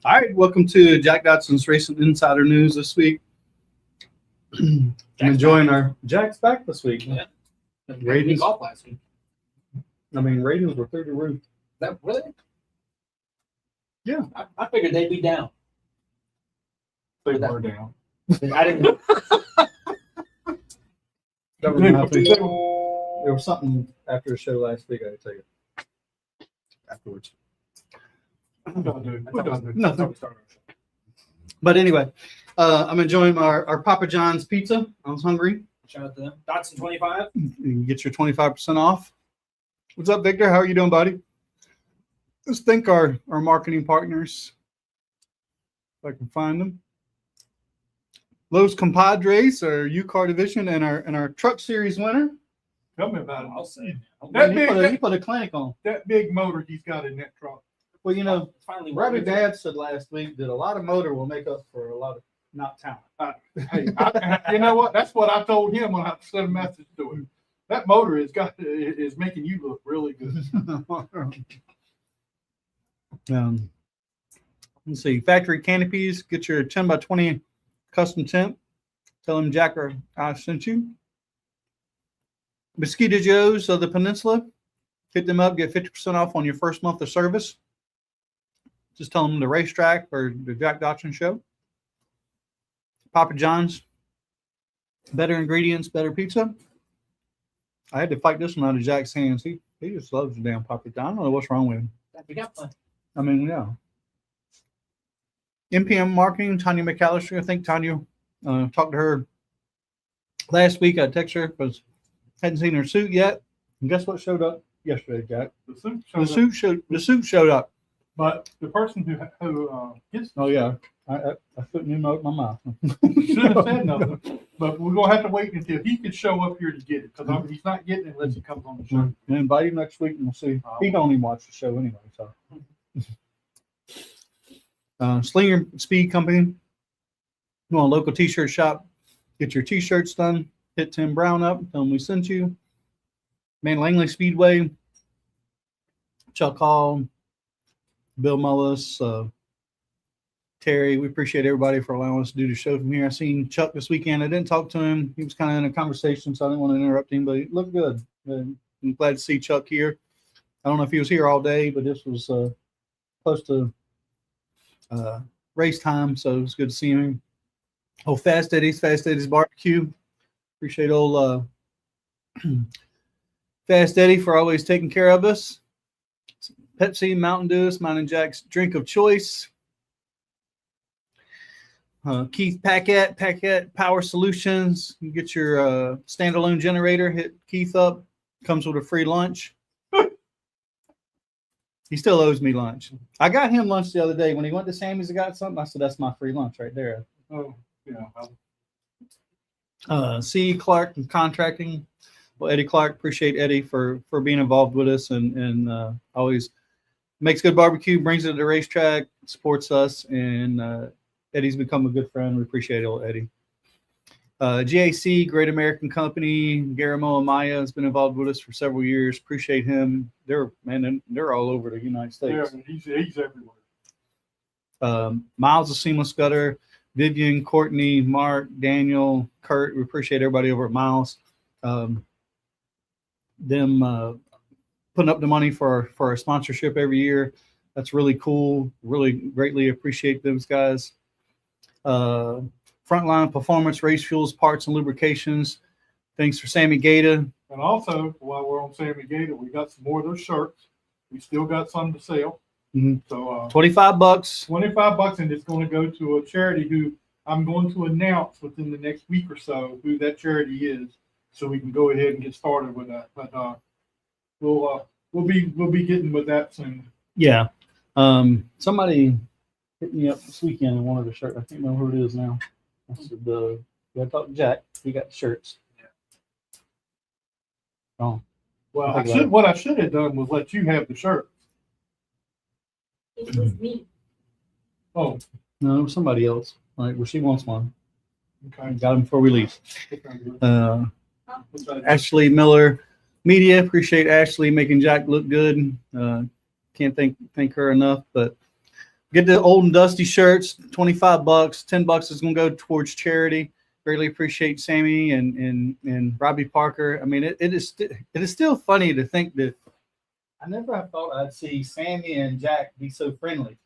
All right, welcome to Jack Dodson's Racing Insider News this week. I'm enjoying our Jack's back this week. Yeah. Ratings off last week. I mean, ratings were through the roof. That really? Yeah. I figured they'd be down. They were down. I didn't. There was something after the show last week I had to tell you afterwards. Nothing. But anyway, I'm enjoying our Papa John's pizza. I was hungry. Shout out to them. Dotson 25. You can get your 25% off. What's up, Victor? How are you doing, buddy? Let's thank our marketing partners. If I can find them. Los Compadres, our UCAR division, and our Truck Series winner. Tell me about it. I'll say. He put a clinic on. That big motor he's got in that truck. Well, you know, Finally, Robbie Dad said last week that a lot of motor will make up for a lot of not talent. Hey, you know what? That's what I told him when I sent a message to him. That motor is making you look really good. Let's see. Factory canopies. Get your 10 by 20 custom tent. Tell them Jack or I sent you. Mosquito Joe's of the Peninsula. Hit them up. Get 50% off on your first month of service. Just tell them the racetrack or the Jack Dodson show. Papa John's. Better ingredients, better pizza. I had to fight this one out of Jack's hands. He just loves the damn Papa John. I don't know what's wrong with him. We got one. I mean, yeah. MPM Marketing, Tanya McAllister. I think Tanya talked to her last week. I texted her because hadn't seen her suit yet. And guess what showed up yesterday, Jack? The suit showed up. But the person who gets Oh yeah, I couldn't even open my mouth. should have said nothing. But we're gonna have to wait until he can show up here to get it because he's not getting it unless he comes on the show. And invite him next week and we'll see. He don't even watch the show anyway. So, Slinger Speed Company. You want a local T-shirt shop? Get your T-shirts done. Hit Tim Brown up. Tell him we sent you. Man, Langley Speedway. Chuck Hall. Bill Mullis, Terry, we appreciate everybody for allowing us to do the show from here. I seen Chuck this weekend. I didn't talk to him. He was kind of in a conversation, so I didn't want to interrupt him, but he looked good. I'm glad to see Chuck here. I don't know if he was here all day, but this was close to race time, so it was good to see him. Oh, Fast Eddie's Barbecue. Appreciate old Fast Eddie for always taking care of us. Pepsi, Mountain Dew, mine and Jack's drink of choice. Keith Paquette Power Solutions. You get your standalone generator. Hit Keith up. Comes with a free lunch. He still owes me lunch. I got him lunch the other day when he went to Sammy's. I got something. I said, "That's my free lunch right there." Oh, yeah. C. Clark and Contracting. Well, Eddie Clark, appreciate Eddie for being involved with us and always makes good barbecue, brings it to the racetrack, supports us, and Eddie's become a good friend. We appreciate old Eddie. GAC, Great American Company, Garamo Amaya has been involved with us for several years. Appreciate him. They're all over the United States. Yeah, he's everywhere. Miles of Seamless Gutter, Vivian, Courtney, Mark, Daniel, Kurt. We appreciate everybody over at Miles. Them putting up the money for our sponsorship every year. That's really cool. Really greatly appreciate those guys. Frontline Performance, Race Fuels, Parts, and Lubrications. Thanks for Sammy Gata. And also, while we're on Sammy Gata, we got some more of those shirts. We still got some to sell. Mm-hmm. So $25. $25, and it's going to go to a charity who I'm going to announce within the next week or so who that charity is, so we can go ahead and get started with that. But we'll be getting with that soon. Yeah. Somebody hit me up this weekend and wanted a shirt. I can't remember who it is now. I said, I talked to Jack. He got the shirts. Oh, Well, I think what I should have done was let you have the shirt. It was me. Oh, no, somebody else. All right, well, she wants one. I okay. got him before we leave. Uh, Ashley Miller Media. Appreciate Ashley making Jack look good. Can't thank her enough. But get the old and dusty shirts, $25. $10 is going to go towards charity. Greatly appreciate Sammy and Robbie Parker. I mean, it is still funny to think that I never thought I'd see Sammy and Jack be so friendly.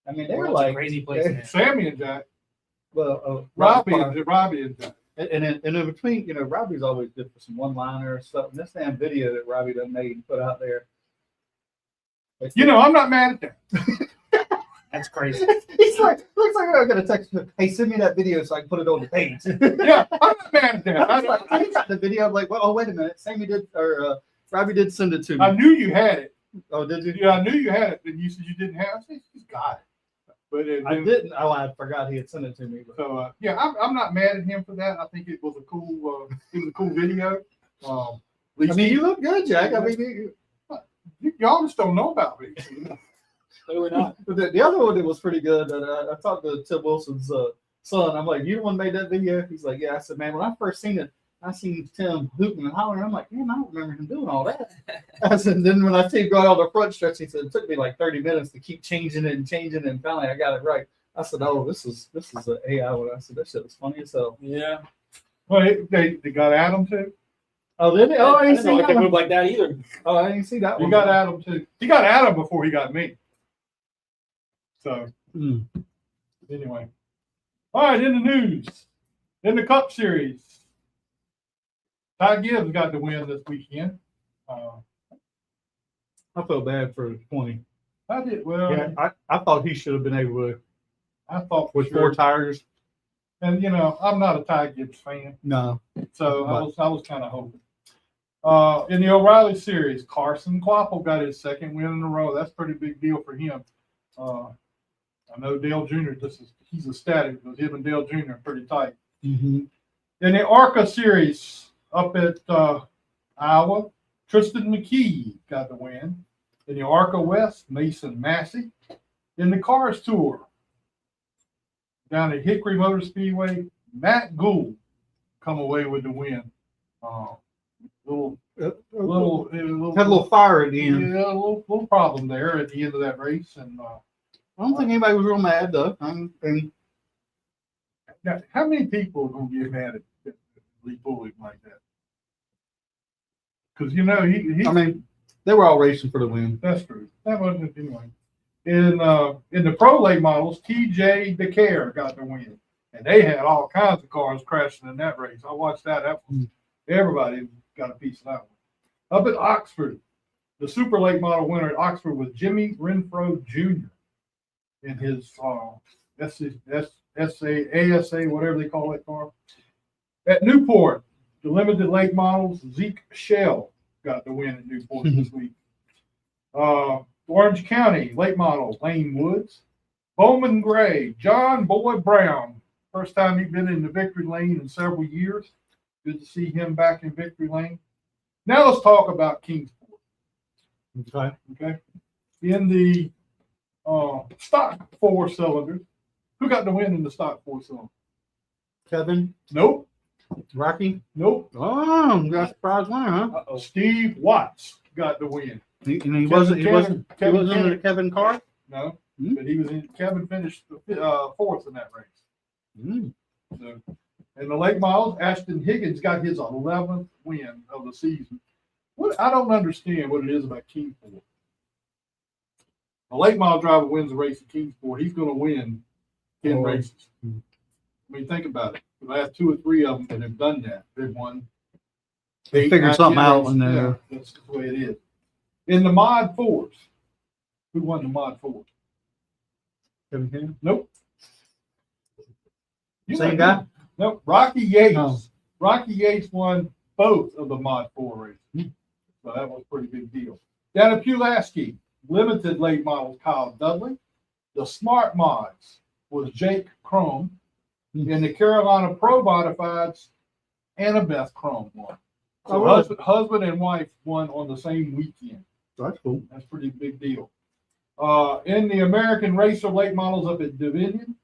I mean, they were World's a like crazy place, man. Sammy and Jack, well, Robbie Parker. and Jack. And in between, you know, Robbie's always good for some one-liner stuff. And this damn video that Robbie done made and put out there. You know, I'm not mad at that. That's crazy. He's like, looks like I'm gonna text him. Hey, send me that video so I can put it on the page. Yeah, I'm not mad at that. I was like, I got the video. I'm like, well, oh wait a minute, Sammy did or Robbie did send it to me. I knew you had it. Oh, did you? Yeah, I knew you had it, and you said you didn't have it. I said, he's got it. But I didn't. Oh, I forgot he had sent it to me. But. So yeah, I'm not mad at him for that. I think it was a cool video. I mean, you look good, Jack. I mean, y'all just don't know about me. Clearly not. the other one that was pretty good. And I talked to Tim Wilson's son. I'm like, you the one made that video? He's like, yeah. I said, man, when I first seen it, I seen Tim hooting and hollering. I'm like, man, I don't remember him doing all that. I said, then when I see him go out on the front stretch, he said it took me like 30 minutes to keep changing it, and finally I got it right. I said, oh, this is an AI one. I said, that shit was funny as hell. Yeah. Well, they got Adam too. Oh, did they? Oh, I I didn't didn't see know I that could one. move like that either. Oh, I didn't see that He one. got Adam too. He got Adam before he got me. So anyway, all right. In the news, in the Cup Series, Ty Gibbs got the win this weekend. I felt bad for 20. I did well. Yeah, I thought he should have been able to I thought with for 4 sure. tires. And you know, I'm not a Ty Gibbs fan, No. so But- I was kind of hoping. In the O'Reilly Series, Carson Kvapil got his second win in a row. That's a pretty big deal for him. I know Dale Jr. He's ecstatic because him and Dale Jr. are pretty tight. Mm-hmm. In the ARCA Series up at Iowa, Tristan McKee got the win. In the ARCA West, Mason Massey. In the Cars Tour, down at Hickory Motor Speedway, Matt Gould come away with the win. Had a little fire at the end. Yeah, a little problem there at the end of that race. And I don't think anybody was real mad though. And now, how many people are going to get mad at Lee Bullock like that? Because you know he. I mean, they were all racing for the win. That's true. That wasn't anyway. In the pro late models, TJ DeCare got the win, and they had all kinds of cars crashing in that race. I watched that. That was, everybody got a piece of that one. Up at Oxford, the super late model winner at Oxford was Jimmy Renfro Jr. in his ASA, whatever they call that car. At Newport, the limited late models, Zeke Shell got the win at Newport this week. Orange County, late model, Lane Woods. Bowman Gray, John Boyd Brown. First time he's been in the victory lane in several years. Good to see him back in victory lane. Now let's talk about Kingsport. Okay. In the stock 4-cylinder, who got the win in the stock 4-cylinder? Kevin, Nope. Rocky. Nope. Oh, you got a surprise winner, huh? Uh-oh. Steve Watts got the win. He wasn't in the Kevin car. No, Hmm. but he was in. Kevin finished fourth in that race. Mm. So, in the late models, Ashton Higgins got his 11th win of the season. What I don't understand what it is about Kingsport. A late model driver wins a race at Kingsport, he's going to win 10 races. I mean, think about it. The last 2 or 3 of them that have done that, they've won. They 8, figured 9, something 10 out races. in there. Yeah, that's the way it is. In the Mod 4s, who won the Mod 4s? Kevin King? Nope. You Same know, guy? Nope. Rocky Yates. Oh. Rocky Yates won both of the Mod 4 races. So that was a pretty big deal. Down at Pulaski, limited late models, Kyle Dudley. The Smart Mods was Jake Chrome. And the Carolina Pro Modifieds, Annabeth Chrome won. So Oh, really? husband and wife won on the same weekend. That's cool. That's a pretty big deal. In the American Racer late models up at Dominion,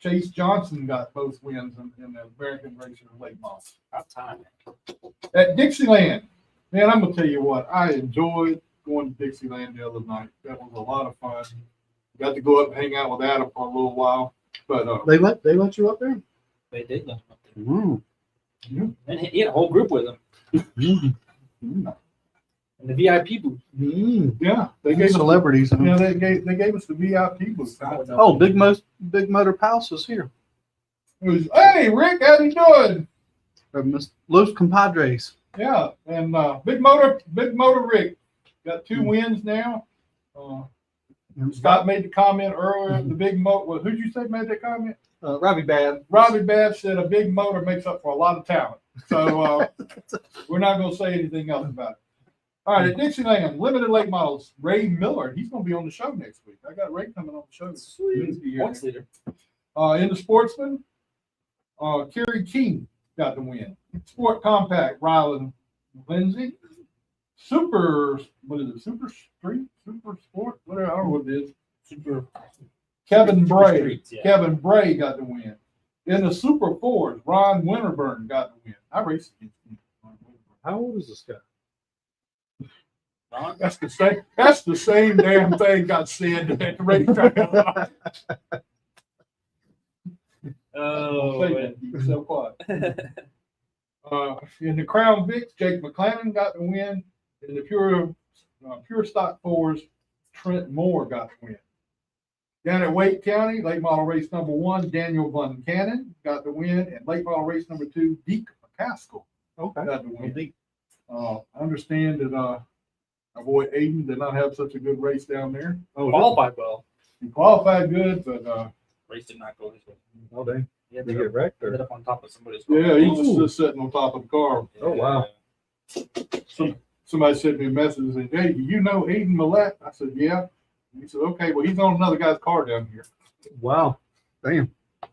Chase Johnson got both wins in the American Racer late models. About time. At Dixieland, man, I'm gonna tell you what, I enjoyed going to Dixieland the other night. That was a lot of fun. Got to go up and hang out with Adam for a little while. But They let you up there? They did let him up there. Mm. And he had a whole group with him Mm. in the VIP booth. Mm. yeah, they gave us Celebrities. Huh? yeah, they gave us the VIP booth. Oh, Big Motor Palace is here. It was, hey Rick, how you doing? Los Compadres. Yeah, and Big Motor Rick got 2 wins now. Scott made the comment earlier. The big motor. Well, who'd you say made that comment? Robbie Bad. Robbie Babb said a big motor makes up for a lot of talent. So we're not going to say anything else about it. All right, at Dixieland, limited late models. Ray Miller, he's going to be on the show next week. I got Ray coming on the show. Sweet. Points leader. In the Sportsman, Kerry King got the win. Sport Compact, Rylan Lindsay. Super Sport, whatever, I don't know what it is. Super. Kevin Bray. Streets, yeah. Kevin Bray got the win. In the Super Fours, Ron Winterburn got the win. I raced against him. How old is this guy? Ron? That's the same damn thing got said at the racetrack. Oh, man. Keep so quiet. In the Crown Vics, Jake McClellan got the win. In the pure stock fours, Trent Moore got the win. Down at Wake County, late model race number 1, Daniel Von Cannon got the win, and late model race number 2, Deke McCaskill got the win. I understand that our boy Aiden did not have such a good race down there. Qualified well. He qualified good, but Race did not go his way. Oh, dang. He Did he get wrecked? ended Or? up on top of somebody's car. yeah, he was just sitting on top of the car. Oh, wow. Somebody sent me a message and said, "Hey, do you know Aiden Millette?" I said, "Yeah." And he said, "Okay, well, he's on another guy's car down here." Wow. Damn.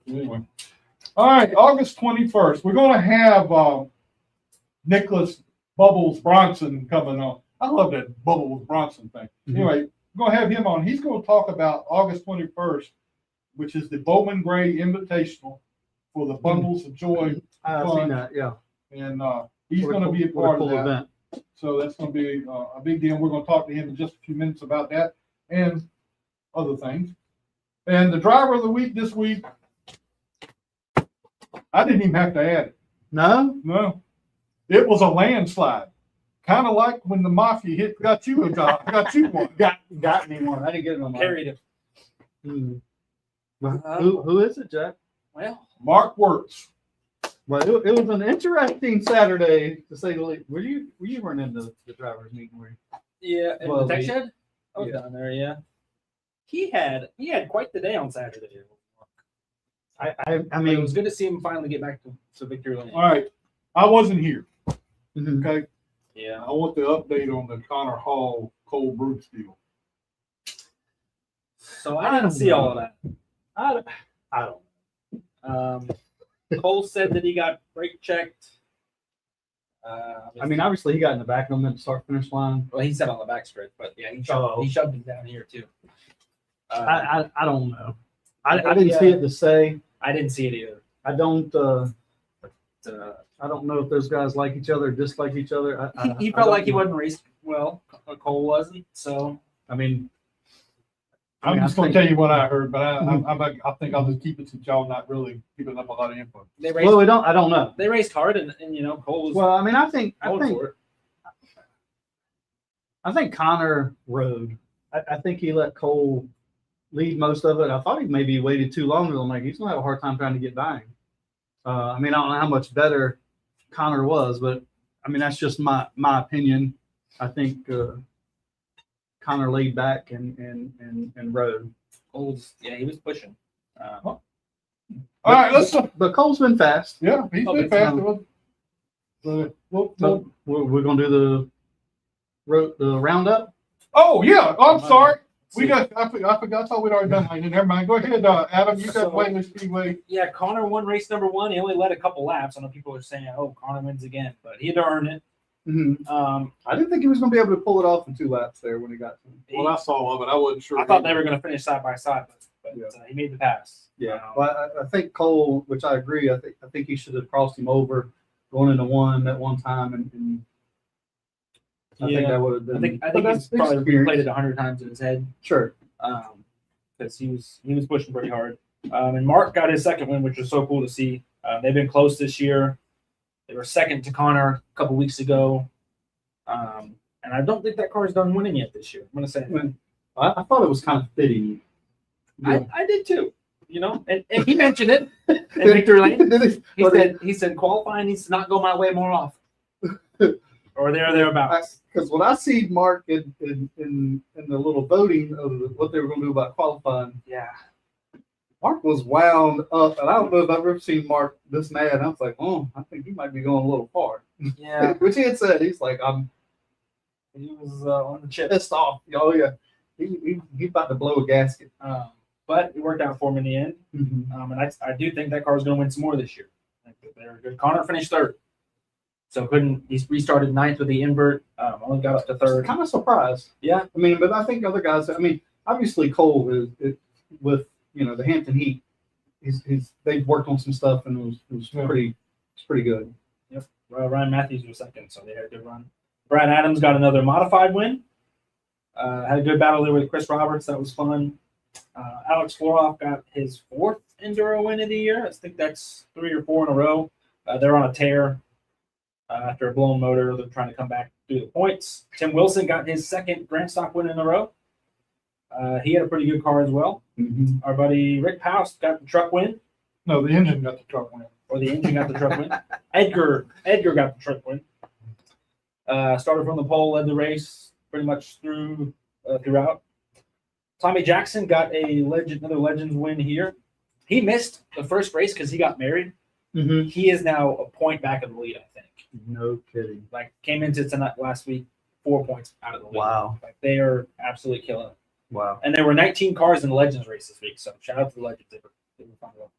Anyway, all right, August 21st, we're going to have Nicholas Bubbles Bronson coming on. I love that Bubbles Bronson thing. Mhm. Anyway, we're going to have him on. He's going to talk about August 21st, which is the Bowman Gray Invitational for the Bundles of Joy. I've seen that, yeah. And he's What going to be a what part cool of that. event. So that's going to be a big deal. We're going to talk to him in just a few minutes about that and other things. And the driver of the week this week, I didn't even have to add it. No? No, it was a landslide. Kind of like when the mafia got you a job, got you one. Got me one. I didn't get it on my. Carried him. Mhm. Who is it, Jack? Well, Mark Wirtz. Well, it was an interesting Saturday to say the least. You weren't in the drivers meeting, were you? yeah, in Well, the tech the- shed? I was yeah. down there, yeah. He had quite the day on Saturday. I I mean, it was good to see him finally get back to victory lane. All right, I wasn't here. Mhm. Okay, Yeah. I want the update on the Connor Hall Cole Brooks deal. So I didn't see all of that. I don't. Cole said that he got brake checked. I mean, obviously he got in the back of them at the start finish line. well, he said on the back stretch, but yeah, he Oh. shoved him down here too. I don't know. I think, didn't see it to say. I didn't see it either. I don't. Uh, I don't know if those guys like each other or dislike each other. he I felt don't like he know. wasn't raced well. Cole wasn't. So I mean, I'm I just going to think- tell you what I heard, but I think I'll just keep it since y'all not really keeping up a lot of info. they raced. well, we don't. I don't know. They raced hard, and you know Cole was Well, I mean, I think going for it. I think Connor rode. I think he let Cole lead most of it. I thought he maybe waited too long. I'm like, he's gonna have a hard time trying to get by him. I mean, I don't know how much better Connor was, but I mean, that's just my opinion. I think Connor laid back and rode. Cole's he was pushing. All right, let's. But Cole's been fast. Yeah, he's Oh, been but, fast. So we're gonna do the roundup. Oh yeah, I'm sorry. We got, I forgot, I thought we'd already done Langley. Never mind. Go ahead, Adam. You got So- Langley Speedway. Yeah, Connor won race number 1. He only led a couple laps. I know people are saying, "Oh, Connor wins again," but he had to earn it. I didn't think he was going to be able to pull it off in 2 laps there when he got to him. Well, I saw of it. I wasn't sure. I thought they were going to finish side by side, but Yeah. he made the pass. Well, I think Cole, which I agree, I think he should have crossed him over going into one at one time, and I think that would have been. I think he's probably replayed it 100 times in his head. Sure. Because he was pushing pretty hard. And Mark got his second win, which was so cool to see. They've been close this year. They were second to Connor a couple weeks ago. And I don't think that car's done winning yet this year. I'm going to say that. I thought it was kind of fitting. I did too. You know, and he mentioned it in Victory Lane. He said qualifying needs to not go my way more often. Or thereabouts. Because when I see Mark in the little voting of what they were going to do about qualifying, Yeah. Mark was wound up, and I don't know if I've ever seen Mark this mad. I was like, oh, I think he might be going a little far. Yeah. Which he had said, he's like, He was on the chip. pissed off. Oh yeah, he's about to blow a gasket. But it worked out for him in the end. Mm-hmm. And I do think that car's going to win some more this year. I think they're good. Connor finished third. So he restarted ninth with the invert. Only got up to third. Kind of surprised. Yeah. I mean, but I think other guys. I mean, obviously Cole is with the Hampton Heat. They've worked on some stuff and it was pretty good. Yep. Ryan Matthews was second, so they had a good run. Brad Adams got another modified win. Had a good battle there with Chris Roberts. That was fun. Alex Floroff got his 4th Enduro win of the year. I think that's 3 or 4 in a row. They're on a tear after a blown motor. They're trying to come back through the points. Tim Wilson got his 2nd Grand Stock win in a row. He had a pretty good car as well. Mm-hmm. Our buddy Rick Paust got the truck win. No, the engine got the truck win. Or the engine got the truck win. Edgar got the truck win. Started from the pole, led the race pretty much throughout. Tommy Jackson got another Legends win here. He missed the first race because he got married. Mm-hmm. He is now a point back of the lead, I think. No kidding. Like came into tonight last week, 4 points out of the lead. Wow. Like they are absolutely killing it. Wow. And there were 19 cars in the Legends race this week, so shout out to the Legends. They were fun to watch.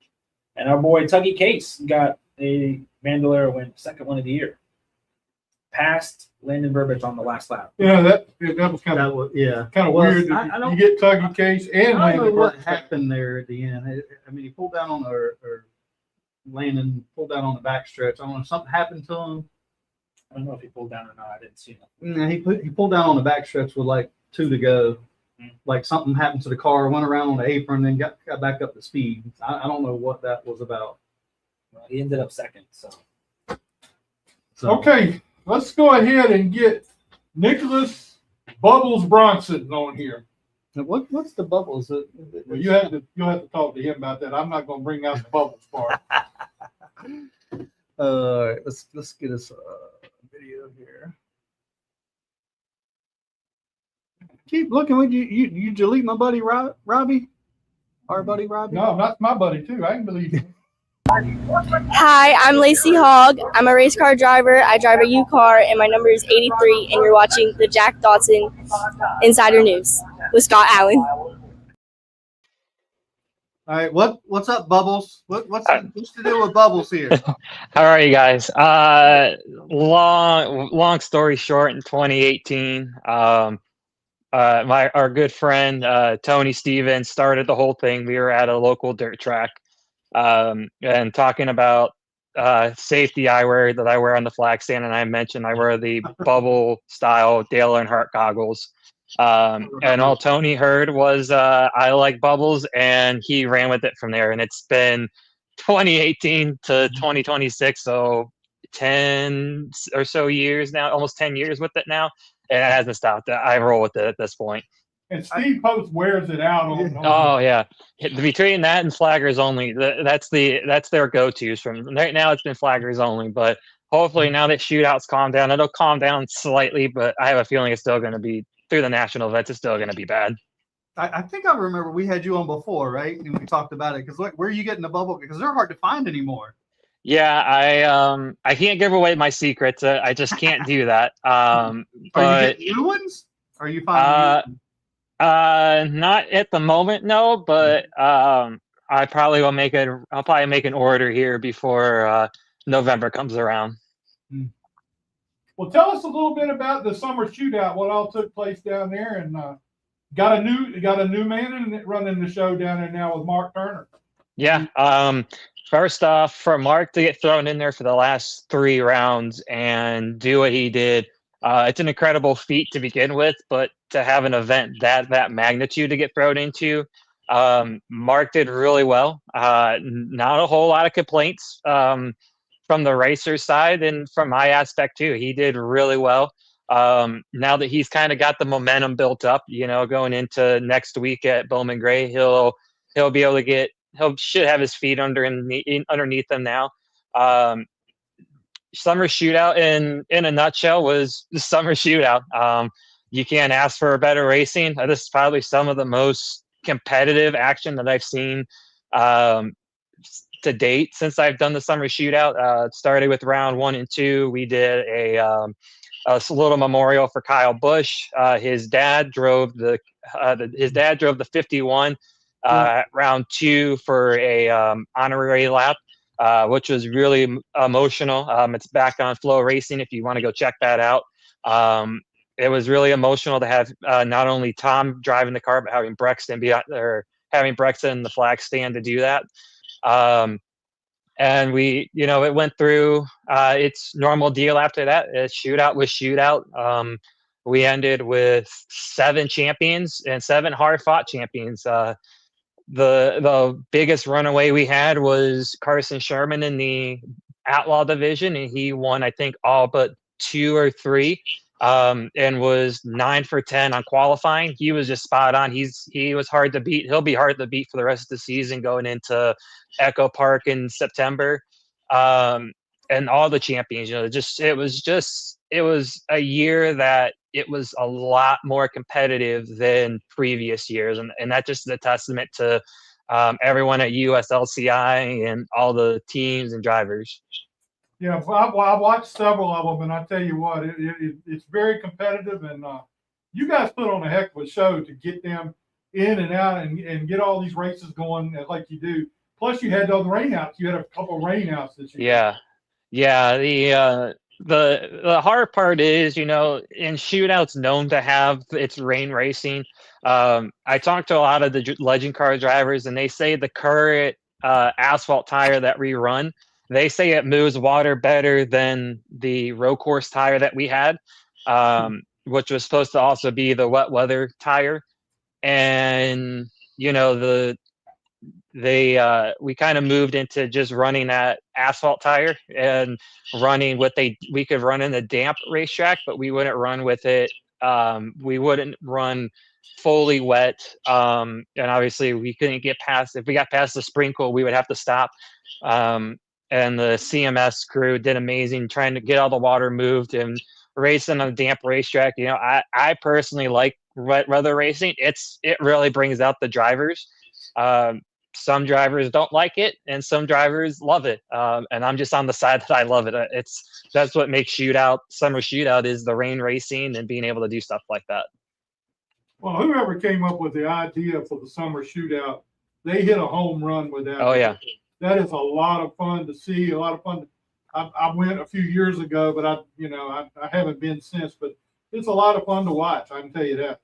And our boy Tuggy Case got a Bandolero win, 2nd one of the year. Passed Landon Burbidge on the last lap. Yeah, that was kind of weird. I don't- You get Tuggy Case and I don't know Landon what Burbidge. happened there at the end. I mean, he pulled down on Landon pulled down on the backstretch. I don't know if something happened to him. I don't know if he pulled down or not. I didn't see it. No, he pulled down on the backstretch with like 2 to go. Mm. Like something happened to the car, went around on the apron, then got back up to speed. I don't know what that was about. Well, he ended up 2nd. So Okay, let's go ahead and get Nicholas Bubbles Bronson on here. Now, what's the bubbles? Well, you'll have to talk to him about that. I'm not going to bring out the bubbles part. All right, let's get us a video here. Keep looking. Would you delete my buddy Robbie? Our buddy Robbie? No, that's my buddy too. I can believe you. Hi, I'm LAYCEE HOGGE. I'm a race car driver. I drive a UCAR, and my number is 83, and you're watching the Jack Dodson Insider News with Scott Allen. All right, what's up, Bubbles? What's the deal with Bubbles here? How are you guys? Long story short, in 2018, our good friend Tony Stevens started the whole thing. We were at a local dirt track, and talking about safety eyewear that I wear on the flag stand, and I mentioned I wear the bubble style Dale Earnhardt goggles. And all Tony heard was I like bubbles, and he ran with it from there. And it's been 2018 to 2026, so 10 or so years now, almost 10 years with it now, and it hasn't stopped. I roll with it at this point. And Steve Post wears it out on. Oh yeah, between that and flaggers only, that's their go-tos. From right now, it's been flaggers only, but hopefully now that shootouts calm down, it'll calm down slightly. But I have a feeling it's still going to be through the national events. It's still going to be bad. I think I remember we had you on before, right? And we talked about it because where are you getting the bubble? Because they're hard to find anymore. Yeah, I can't give away my secrets. I just can't do that. Are you But getting new ones? Are you finding? Not at the moment, no, but I probably will make it. I'll probably make an order here before November comes around. Well, tell us a little bit about the summer shootout. What all took place down there, and got a new man running the show down there now with Mark Turner. Yeah. First off, for Mark to get thrown in there for the last 3 rounds and do what he did, it's an incredible feat to begin with. But to have an event that magnitude to get thrown into, Mark did really well. Not a whole lot of complaints from the racer side, and from my aspect too. He did really well. Now that he's kind of got the momentum built up, going into next week at Bowman Gray, he'll be able to should have his feet underneath him now. Summer shootout in a nutshell was the summer shootout. You can't ask for a better racing. This is probably some of the most competitive action that I've seen to date since I've done the summer shootout. It started with round 1 and 2. We did a little memorial for Kyle Busch. His dad drove the 51. Round 2 for a honorary lap, which was really emotional. It's back on Flow Racing if you want to go check that out. It was really emotional to have not only Tom driving the car, but having Brexton having Brexton in the flag stand to do that. And it went through its normal deal after that. Shootout was shootout. We ended with 7 champions and 7 hard-fought champions. The biggest runaway we had was Carson Sherman in the Outlaw division, and he won, I think, all but 2 or 3, and was 9 for 10 on qualifying. He was just spot on. He was hard to beat. He'll be hard to beat for the rest of the season going into Echo Park in September. And all the champions, it was a year that it was a lot more competitive than previous years. And that just is a testament to everyone at USLCI and all the teams and drivers. Yeah, I watched several of them, and I tell you what, it's very competitive, and you guys put on a heck of a show to get them in and out and get all these races going like you do. Plus, you had all the rainouts. You had a couple of rainouts this year. Yeah. The hard part is, in shootouts known to have its rain racing. I talked to a lot of the legend car drivers, and they say the current asphalt tire that we run, they say it moves water better than the road course tire that we had, which was supposed to also be the wet weather tire. And, we kind of moved into just running that asphalt tire and running we could run in the damp racetrack, but we wouldn't run with it. We wouldn't run fully wet. And obviously we couldn't get past, if we got past the sprinkle, we would have to stop. And the CMS crew did amazing trying to get all the water moved and racing on a damp racetrack. I personally like wet weather racing. It really brings out the drivers. Some drivers don't like it, and some drivers love it. And I'm just on the side that I love it. That's what makes summer shootout is the rain racing and being able to do stuff like that. Well, whoever came up with the idea for the summer shootout, they hit a home run with that. Oh yeah, that is a lot of fun to see. A lot of fun. I went a few years ago, but I haven't been since. But it's a lot of fun to watch. I can tell you that.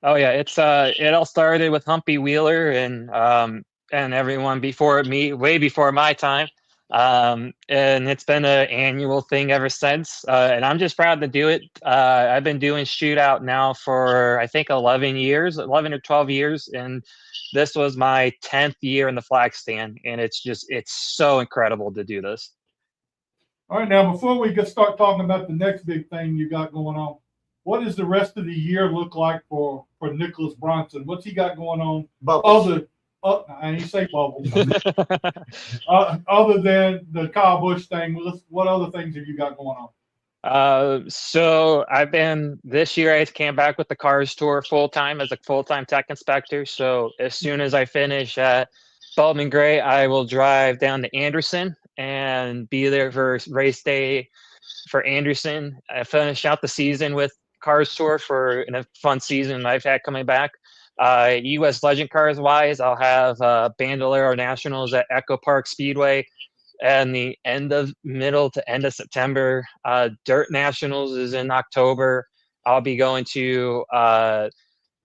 Oh yeah, it all started with Humpy Wheeler and everyone before me, way before my time. And it's been an annual thing ever since. And I'm just proud to do it. I've been doing shootout now for, I think, 11 or 12 years. And this was my 10th year in the flag stand. And it's so incredible to do this. All right, now, before we start talking about the next big thing you got going on, what does the rest of the year look like for Nicholas Bronson? What's he got going on? I ain't say bubbles. Other than the Kyle Busch thing, what other things have you got going on? So this year I came back with the Cars Tour full-time as a full-time tech inspector. So as soon as I finish at Bowman Gray, I will drive down to Anderson and be there for race day for Anderson. I finished out the season with Cars Tour for a fun season I've had coming back. U.S. Legend Cars wise, I'll have Bandolero Nationals at Echo Park Speedway, and the middle to end of September. Dirt Nationals is in October. I'll be going to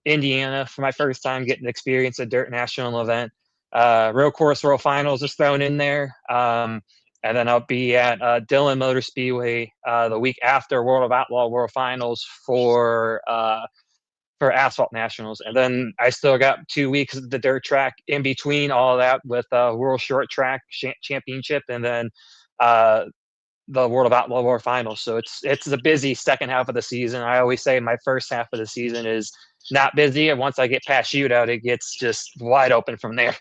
Indiana for my first time getting to experience a Dirt National event. Road Course World Finals is thrown in there. And then I'll be at Dillon Motor Speedway the week after World of Outlaw World Finals for Asphalt Nationals. And then I still got 2 weeks of the dirt track in between all of that with World Short Track Championship and then the World of Outlaw World Finals. So it's a busy second half of the season. I always say my first half of the season is not busy, and once I get past shootout, it gets just wide open from there.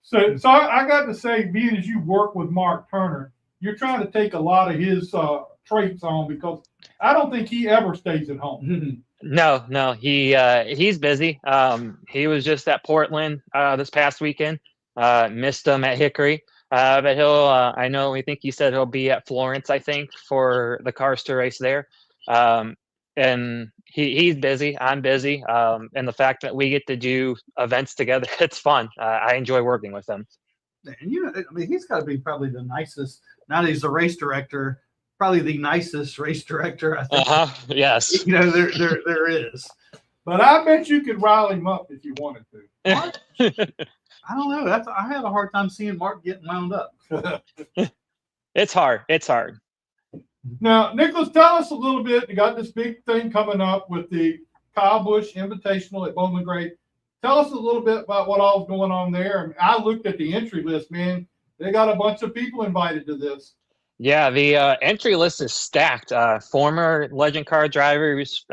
So I got to say, being as you work with Mark Turner, you're trying to take a lot of his traits on, because I don't think he ever stays at home. No, he's busy. He was just at Portland this past weekend. Missed him at Hickory. But he'll, I think he said he'll be at Florence, I think, for the Cars to race there. And he's busy. I'm busy. And the fact that we get to do events together, it's fun. I enjoy working with him. And he's got to be probably the nicest. Now that he's a race director, probably the nicest race director I think. Yes. There is. But I bet you could rile him up if you wanted to. I don't know. I had a hard time seeing Mark getting wound up. It's hard. Now, Nicholas, tell us a little bit. You got this big thing coming up with the Kyle Busch Invitational at Bowman Gray. Tell us a little bit about what all's going on there. I looked at the entry list, man. They got a bunch of people invited to this. Yeah, the entry list is stacked. Former Legend Car drivers,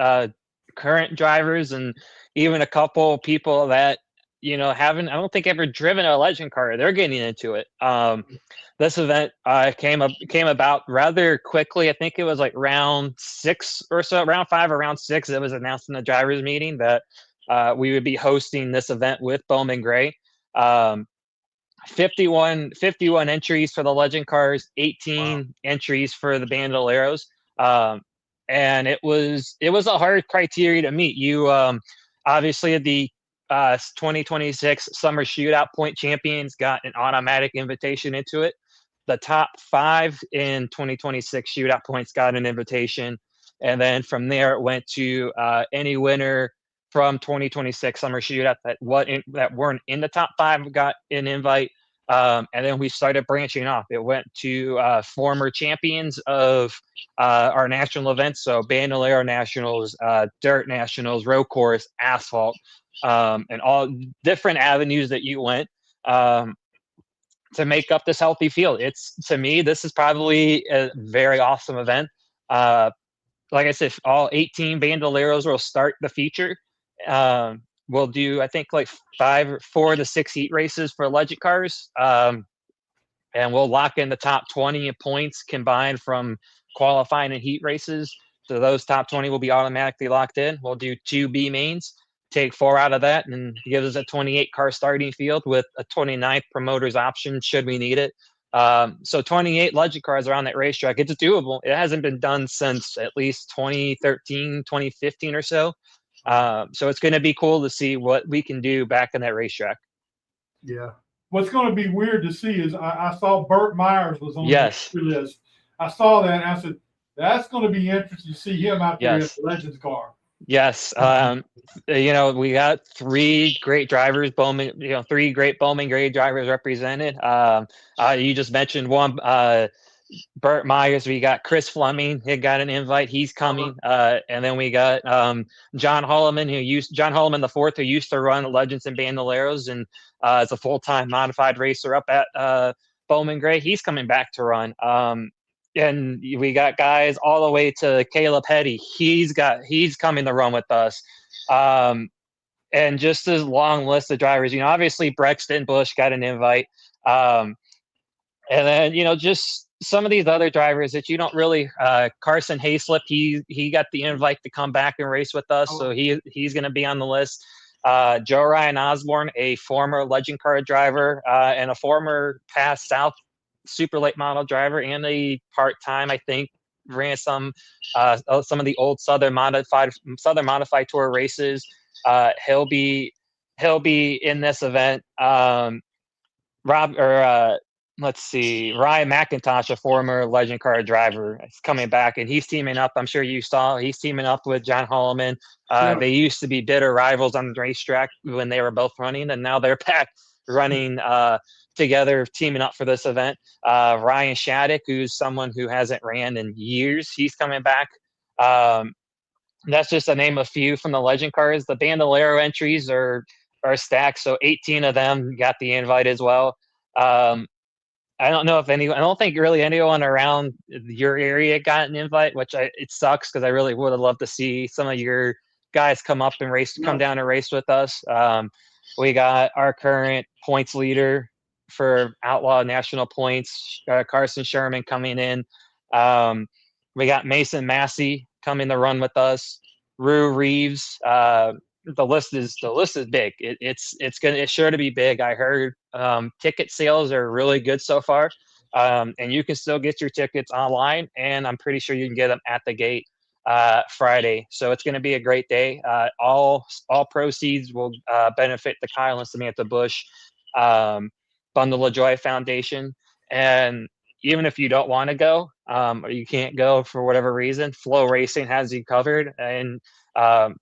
current drivers, and even a couple people that haven't, I don't think, ever driven a Legend Car. They're getting into it. This event came about rather quickly. I think it was like round 6 or so, round 5 or round 6. It was announced in the drivers meeting that we would be hosting this event with Bowman Gray. 51 entries for the Legend Cars, 18 entries for the Bandoleros. And it was a hard criteria to meet. You obviously the 2026 Summer Shootout Point Champions got an automatic invitation into it. The top 5 in 2026 Shootout Points got an invitation. And then from there, it went to any winner from 2026 Summer Shootout that weren't in the top 5 got an invite. And then we started branching off. It went to former champions of our national events. So Bandolero Nationals, Dirt Nationals, Road Course, Asphalt, and all different avenues that you went to make up this healthy field. To me, this is probably a very awesome event. Like I said, all 18 Bandoleros will start the feature. We'll do, I think, like 4 to 6 heat races for Legend Cars. And we'll lock in the top 20 in points combined from qualifying and heat races. So those top 20 will be automatically locked in. We'll do 2 B mains, take 4 out of that, and give us a 28 car starting field with a 29th promoter's option should we need it. So 28 Legend Cars around that racetrack. It's doable. It hasn't been done since at least 2013, 2015 or so. So it's going to be cool to see what we can do back in that racetrack. Yeah. What's going to be weird to see is I saw Burt Myers was on the list. I saw that and I said, that's going to be interesting to see him out there in the Legends car. Yes. We got 3 great drivers, Bowman, 3 great Bowman Gray drivers represented. You just mentioned one, Burt Myers. We got Chris Fleming. He got an invite. He's coming. And then we got John Holloman, John Holloman the fourth, who used to run Legends and Bandoleros and is a full-time modified racer up at Bowman Gray. He's coming back to run. And we got guys all the way to Caleb Petty. He's coming to run with us. And just this long list of drivers, obviously Brexton Busch got an invite. And then, just some of these other drivers that you don't really, Carson Hayslip, he got the invite to come back and race with us. So he's going to be on the list. Joe Ryan Osborne, a former Legend Car driver, and a former past South super late model driver, and a part-time, I think, ran some of the old Southern Modified Tour races. He'll be in this event. Let's see, Ryan McIntosh, a former Legend Car driver, is coming back, and he's teaming up. I'm sure you saw he's teaming up with John Holloman. Yeah. They used to be bitter rivals on the racetrack when they were both running, and now they're back running together, teaming up for this event. Ryan Shattuck, who's someone who hasn't ran in years, he's coming back. That's just to name a few from the Legend Cars. The Bandolero entries are stacked, so 18 of them got the invite as well. I don't know if I don't think really anyone around your area got an invite, which it sucks because I really would have loved to see some of your guys come down and race with us. We got our current points leader for Outlaw National Points, Carson Sherman, coming in. We got Mason Massey coming to run with us. Rue Reeves. The list is big. It's sure to be big. I heard ticket sales are really good so far, and you can still get your tickets online, and I'm pretty sure you can get them at the gate Friday. So it's going to be a great day. All proceeds will benefit the Kyle and Samantha Busch Bundle of Joy Foundation. And even if you don't want to go, or you can't go for whatever reason, Flow Racing has you covered. And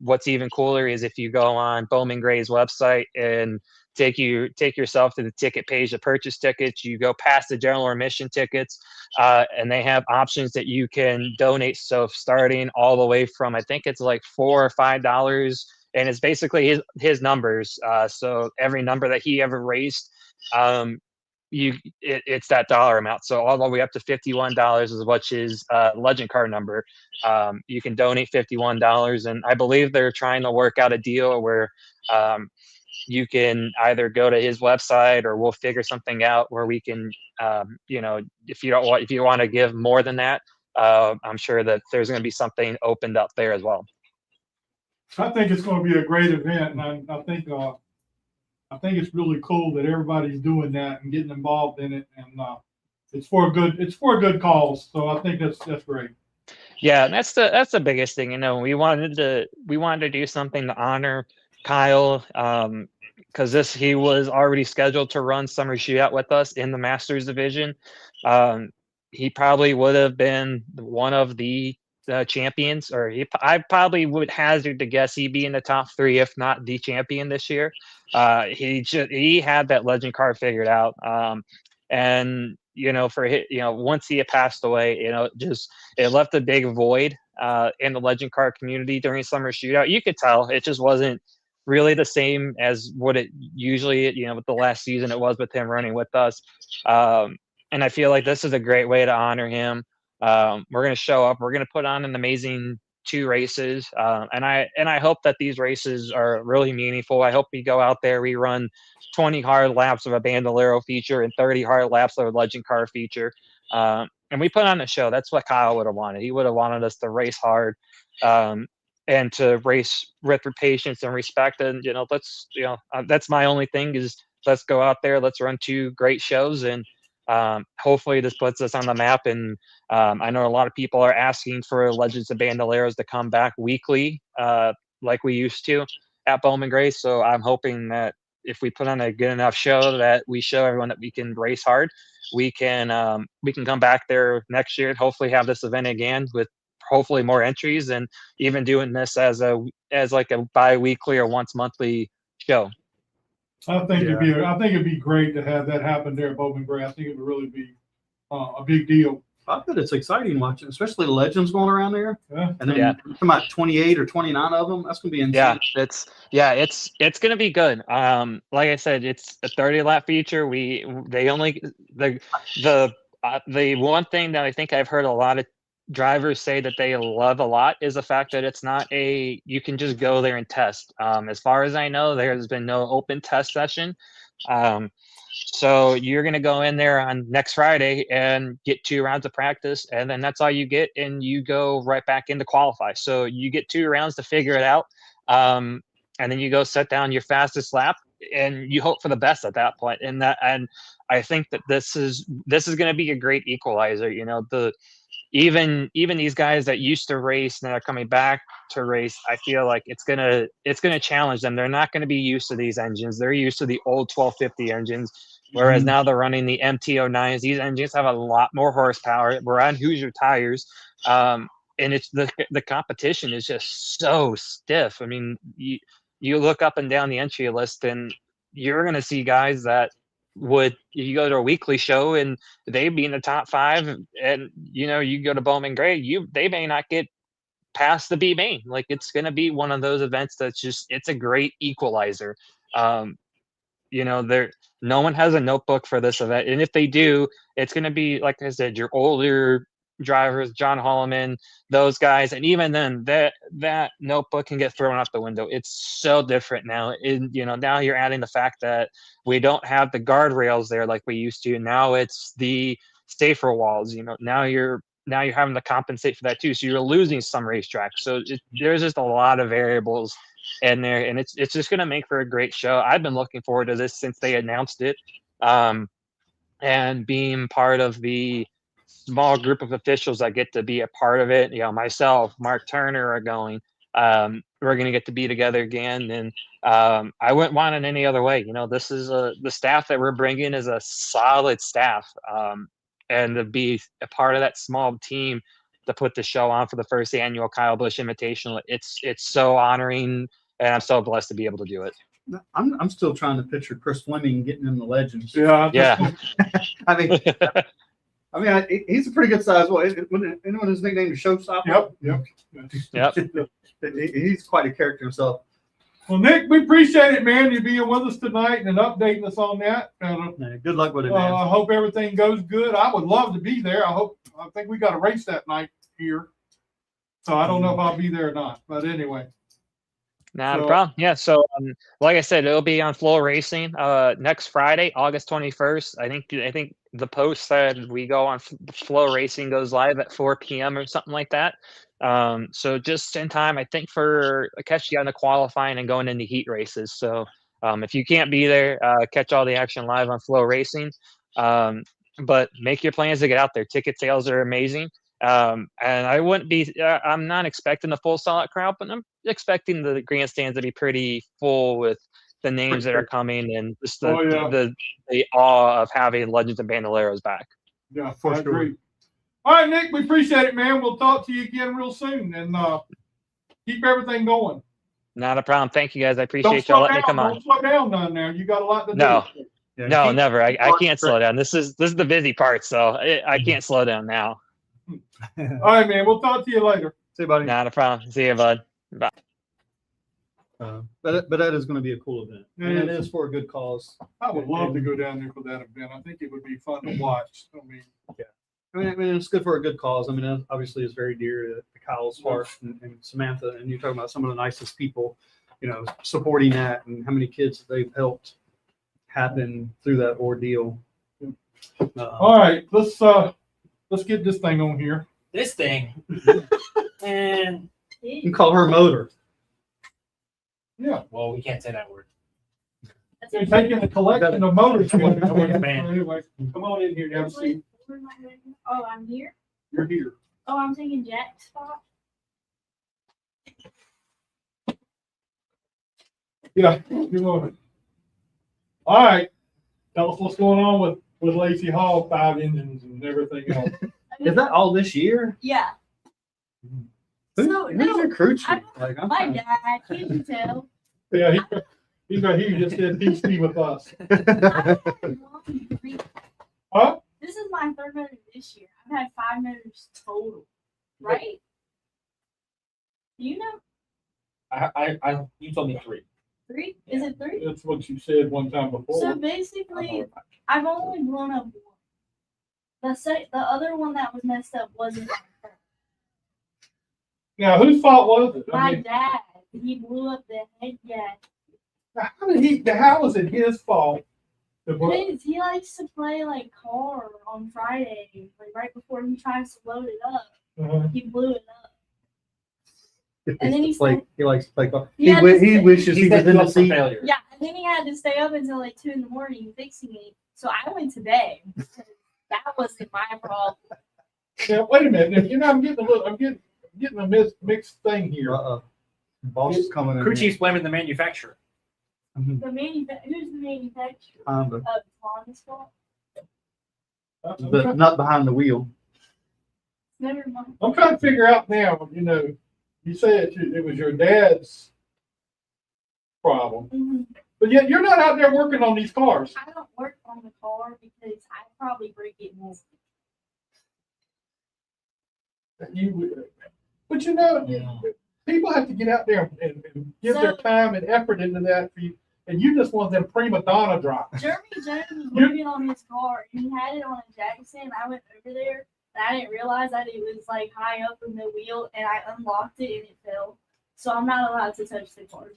what's even cooler is if you go on Bowman Gray's website and take yourself to the ticket page to purchase tickets, you go past the general admission tickets, and they have options that you can donate. So starting all the way from, I think it's like $4 or $5, and it's basically his numbers. So every number that he ever raised, it's that dollar amount. So all the way up to $51 is what his Legend Car number. You can donate $51, and I believe they're trying to work out a deal where you can either go to his website, or we'll figure something out where we can, if you want to give more than that, I'm sure that there's going to be something opened up there as well. I think it's going to be a great event, and I think it's really cool that everybody's doing that and getting involved in it, and it's for a good cause. So I think that's great. Yeah, and that's the biggest thing. We wanted to do something to honor Kyle, because he was already scheduled to run Summer Shootout with us in the Masters division. He probably would have been one of the champions, or I probably would hazard to guess he'd be in the top 3, if not the champion this year. He had that Legend Car figured out, and once he had passed away, it left a big void in the Legend Car community during Summer Shootout. You could tell it just wasn't really the same as what it usually, with the last season it was with him running with us. And I feel like this is a great way to honor him. We're going to show up. We're going to put on an amazing 2 races, and I hope that these races are really meaningful. I hope we go out there, we run 20 hard laps of a Bandolero feature and 30 hard laps of a Legend Car feature, and we put on a show. That's what Kyle would have wanted. He would have wanted us to race hard, and to race with patience and respect. And that's my only thing is, let's go out there, let's run 2 great shows, and hopefully this puts us on the map. And I know a lot of people are asking for Legends of Bandoleros to come back weekly, like we used to at Bowman Gray. So I'm hoping that if we put on a good enough show that we show everyone that we can race hard, we can come back there next year and hopefully have this event again with hopefully more entries, and even doing this as like a bi-weekly or once monthly show. I think it'd be great to have that happen there at Bowman Gray. I think it would really be a big deal. I bet it's exciting watching, especially the legends going around there. Yeah. And then about 28 or 29 of them. That's gonna be insane. Yeah, it's gonna be good. Like I said, it's a 30-lap feature. The one thing that I think I've heard a lot of drivers say that they love a lot is the fact that it's not you can just go there and test. As far as I know, there's been no open test session. So you're going to go in there on next Friday and get 2 rounds of practice, and then that's all you get, and you go right back into qualify. So you get 2 rounds to figure it out, and then you go set down your fastest lap, and you hope for the best at that point. And I think that this is going to be a great equalizer. You know, even these guys that used to race and are coming back to race, I feel like it's gonna challenge them. They're not gonna be used to these engines. They're used to the old 1250 engines, whereas now they're running the MT09s. These engines have a lot more horsepower. We're on Hoosier tires, and it's the competition is just so stiff. I mean, you look up and down the entry list, and you're gonna see guys that you go to a weekly show and they be in the top 5, and you know, you go to Bowman Gray, they may not get past the B main. Like, it's going to be one of those events that's just, it's a great equalizer. You know, no one has a notebook for this event, and if they do, it's going to be, like I said, your older drivers, John Holloman, those guys, and even then, that notebook can get thrown out the window. It's so different now. You know, now you're adding the fact that we don't have the guardrails there like we used to. Now it's the safer walls. You know, now you're having to compensate for that too. So you're losing some racetracks. So there's just a lot of variables in there, and it's just going to make for a great show. I've been looking forward to this since they announced it, and being part of the small group of officials that get to be a part of it. You know, myself, Mark Turner are going. We're going to get to be together again, and I wouldn't want it any other way. You know, this is the staff that we're bringing is a solid staff, and to be a part of that small team to put the show on for the first annual Kyle Busch Invitational, it's so honoring, and I'm so blessed to be able to do it. I'm still trying to picture Chris Fleming getting in the Legends. Yeah. I mean, he's a pretty good size. Well, anyone his nickname is Showstopper? Yep. He's quite a character himself. Well, Nick, we appreciate it, man. You being with us tonight and updating us on that. Good luck with it, man. I hope everything goes good. I would love to be there. I think we got a race that night here, so I don't know if I'll be there or not. But anyway. Not a problem. Yeah. So, like I said, it'll be on Flow Racing next Friday, August 21st. I think the post said we go on Flow Racing goes live at 4 p.m. or something like that. So just in time, I think, for catch you on the qualifying and going into heat races. So if you can't be there, catch all the action live on Flow Racing. But make your plans to get out there. Ticket sales are amazing. And I'm not expecting a full solid crowd, but I'm expecting the grandstands to be pretty full with the names that are coming, and just the awe of having Legends and Bandoleros back. Yeah, for sure. All right, Nick, we appreciate it, man. We'll talk to you again real soon, and keep everything going. Not a problem. Thank you, guys. I appreciate y'all letting me come on. Don't slow down down there. You got a lot to do. No, never. I can't slow down. This is the busy part, so I can't slow down now. All right, man. We'll talk to you later. See you, buddy. Not a problem. See you, bud. Bye. But that is going to be a cool event. And it is for a good cause. I would love to go down there for that event. I think it would be fun to watch. I mean, it's good for a good cause. I mean, obviously, it's very dear to Kyle's heart and Samantha. And you're talking about some of the nicest people, you know, supporting that, and how many kids they've helped happen through that ordeal. All right, let's get this thing on here. This thing, and You can call her Motor. Yeah. well, we can't say that word. They're taking a collection of motors. Man. Anyway, come on in here and have a seat. Oh, I'm here. You're here. Oh, I'm taking Jack's spot. Yeah, you're welcome. All right. Tell us what's going on with LAYCEE Hall, 5 engines and everything else. Is that all this year? Yeah. Who's So, your crew chief? My dad, can't you tell? Yeah, he's right here. He just said PC with us. Huh? This is my 3rd motor this year. I've had 5 motors total, right? You know, You told me 3. 3? Is it 3? That's what you said one time before. So basically, I've only blown up one. The other one that was messed up wasn't my fault. Now, whose fault was it? My dad, he blew up the head gasket. How was it his fault? Because he likes to play like car on Friday, like right before he tries to load it up. He blew it up. And then he likes to play golf. Yeah, He wishes he was in the seat. Failure. Yeah, and then he had to stay up until like 2 in the morning fixing it. So I went to bed. That wasn't my problem. Now, wait a minute. You know, I'm getting a mixed thing here. Boss is coming in. Crew chief's blaming the manufacturer. Who's the manufacturer Honda. of Honda's fault? But not behind the wheel. Never mind. I'm trying to figure out now, you know, you say it was your dad's problem, Mhm. but yet you're not out there working on these cars. I don't work on the car because I probably break it more. But you know, people have to get out there and give their time and effort into that for you, and you just want them prima donna drivers. Jeremy Jones was working on his car and he had it on a Jackson. I went over there and I didn't realize that it was like high up in the wheel and I unlocked it and it fell. So I'm not allowed to touch the car.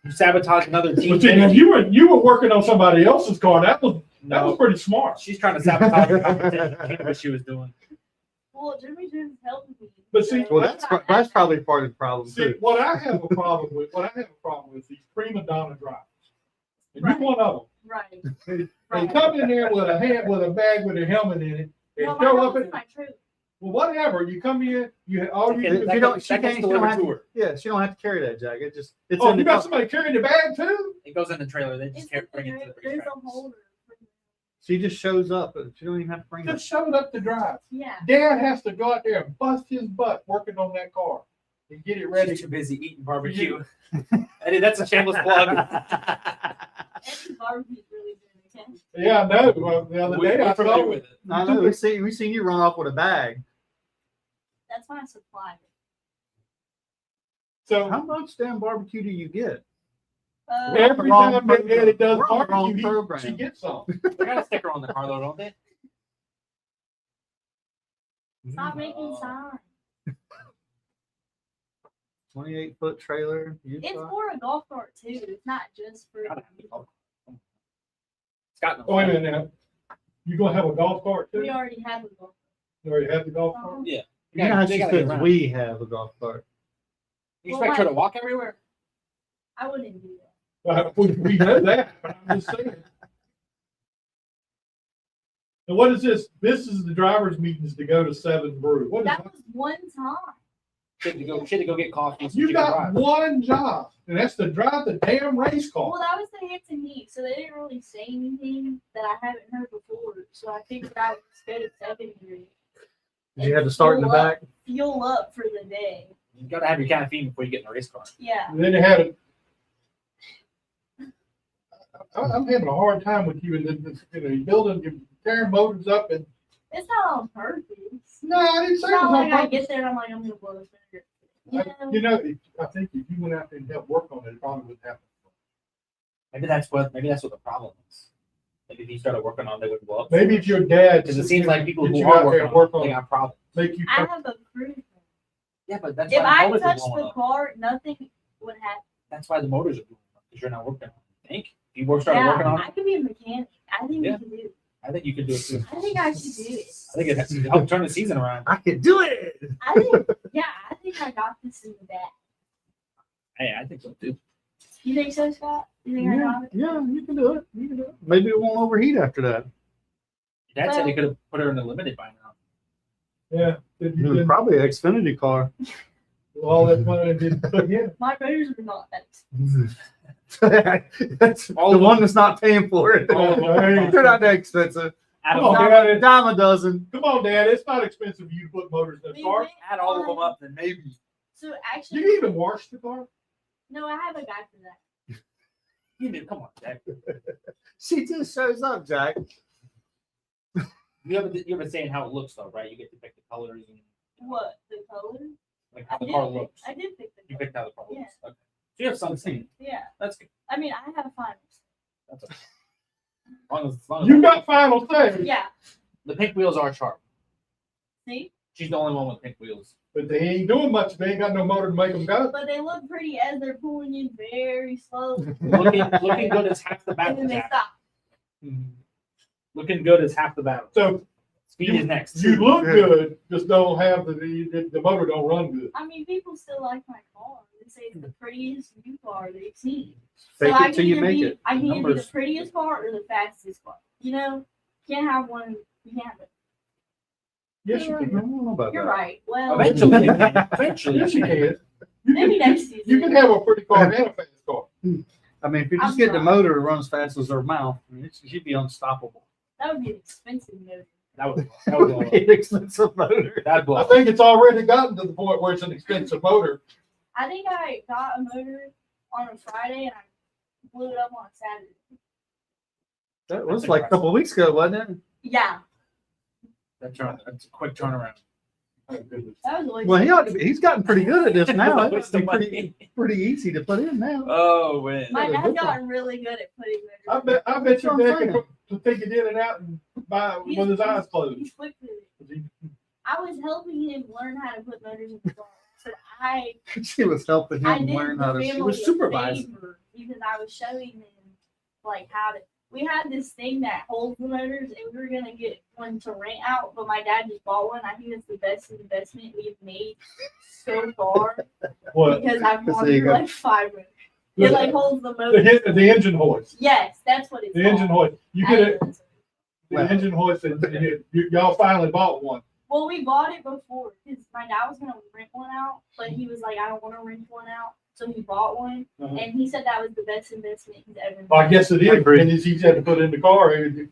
You sabotage another team. But then if you were working on somebody else's car, that was pretty smart. She's trying to sabotage her competition. What she was doing. Well, Jeremy Jones helped me. But see, Well, that's probably part of the problem See, too. what I have a problem with these prima donna drivers. And you're one of Right. them. They come in there with a bag with a helmet in it, and No, show my up was at, in my truck. well, whatever, you come in, all you If do is, you don't, she that gets can't. She don't have delivered to to. her. Yeah, she don't have to carry that jacket. It's oh, in you the got car. somebody carrying the bag too? It goes in the trailer. They It's just can't bring it to the there's racetrack. a holder. She just shows up. She don't even have to bring it. Just showed up to drive. Yeah. Dad has to go out there and bust his butt working on that car and get it ready. She's too busy eating barbecue. Eddie, that's a shameless plug. Eddie's barbecue's really good. Okay. Yeah, I know. Well, the other day I We're familiar saw with it. I know. We seen you run off with a bag. That's my supplier. So How much damn barbecue do you get? every Wrong time that program. Eddie does We're on the wrong barbecue, program. she gets some. They got a sticker on the car though, don't they? Stop making signs. 28-foot trailer. It's for a golf cart too. It's not just for. Scott. Oh, wait a minute now. You gonna have a golf cart too? We already have a golf You already have the golf cart. cart? Yeah. You know how They she gotta get says around. we have a golf cart. You expect her to walk everywhere? I wouldn't do that. We know that, but I'm just saying. And what is this? This is the drivers' meetings to go to 7 Brew. What is That that? was one time. She had to go get coffee. So You she could got drive. one job, and that's to drive the damn race Well, car. that was the hits and heat, so they didn't really say anything that I haven't heard before. So I figured I would just go to secondary. Did you have to start in the back? Fuel up for the day. You gotta have your caffeine before you get in a race car. Yeah. And then they had I'm having a hard time with you, and then you're building, you're tearing motors up, and It's not on purpose. no, I didn't It's say it was not on like I purpose. get there and I'm like, I'm gonna blow this finger. You know, I think if you went out there and helped work on it, it probably wouldn't happen. Maybe that's what the problem is. Maybe if you started working on it, they would blow up. Maybe if your dad, Because it seems like people get who you are out there working and work on it, on they it, got problems. make you. I have a proof. Yeah, but that's If why the I motors are touched blowing the up. car, nothing would happen. That's why the motors are blowing up because you're not working on it. I think if you started working on I it, could be a mechanic. I think Yeah. we can do it. I think you could do it too. I think I should do it. I think it helped turn the season around. I can do it. I think, yeah, I think I got this in the bag. Hey, I think so too. You think so, Scott? You think I Yeah, got it? yeah, you can do it. You can do it. Maybe it won't overheat after that. Your dad said he could have put her in the limited by now. Yeah. Then you did Probably an Xfinity car. all that money and didn't put in. My motors are not that expensive. That's All the of one that's not paying for it. All of them. They're not that expensive. Add, Come on, them, Dad. Dime a dozen. Come on, Dad. It's not expensive for you to put motors in a We car. went add all of them on- up, then maybe. So Do actually, you even wash the car? no, I have a guy for that. You mean, come on, Jack. She just shows up, Jack. You haven't saying how it looks though, right? You get to pick the colors and What, the color? like how the car looks. I did pick the You color. picked how the car Yeah. looks. Okay. So you have some saying. Yeah. That's good. I mean, I have finals. That's okay. As long as You got final say, Yeah. the pink wheels are sharp. See? She's the only one with pink wheels. but they ain't doing much. They ain't got no motor to make them go. But they look pretty as they're pulling in very slowly. Looking good is half the And battle, then they Jack. stop. Looking good is half the battle. So Speed is next. You look good, just don't have the motor don't run good. I mean, people still like my car. They say it's the prettiest new car they've seen. Fake I it till can you either make be, it. I can either be the Numbers. prettiest car or the fastest car. You know, can't have one. You can't have it. Yes, you I can. don't know about You're that. right. Well, Eventually, eventually. Yes, you can. maybe next season. You can have a pretty car and a fast car. I mean, if you I'm just get the trying. motor to run as fast as her mouth, I mean, she'd be unstoppable. That would be an expensive motor. That would That would be an expensive motor. That'd I blow. think it's already gotten to the point where it's an expensive motor. I think I got a motor on a Friday and I blew it up on a Saturday. That was like a couple of weeks ago, wasn't it? Yeah, That's a quick turnaround. that was a waste Well, of money. he's gotten pretty good at this now. It's Waste of pretty easy to put in now. Oh, man. My Yeah, dad's good gotten really good at putting I motors. bet your That's what I'm dad saying. can take it in and out and buy it with his eyes closed. He's quick with it. I was helping him learn how to put motors in the car. So I She was helping I him did learn the how to. family was a supervising. favor because I was showing them like how to. We had this thing that holds the motors, and we were gonna get one to rent out, but my dad just bought one. I think it's the best investment we've made so far What? because I've There gone you through go. like 5 motors. It like holds the The, motor. the engine hoist. Yes, that's what it's The called. engine hoist. You I get know it. that's what- The engine hoist. And y'all finally bought one. Well, we bought it before because my dad was gonna rent one out, but he was like, I don't want to rent one out, so he bought one, Uh-huh. and he said that was the best investment he's ever made. Well, I guess it I is. agree. And it's easy to put in the car. You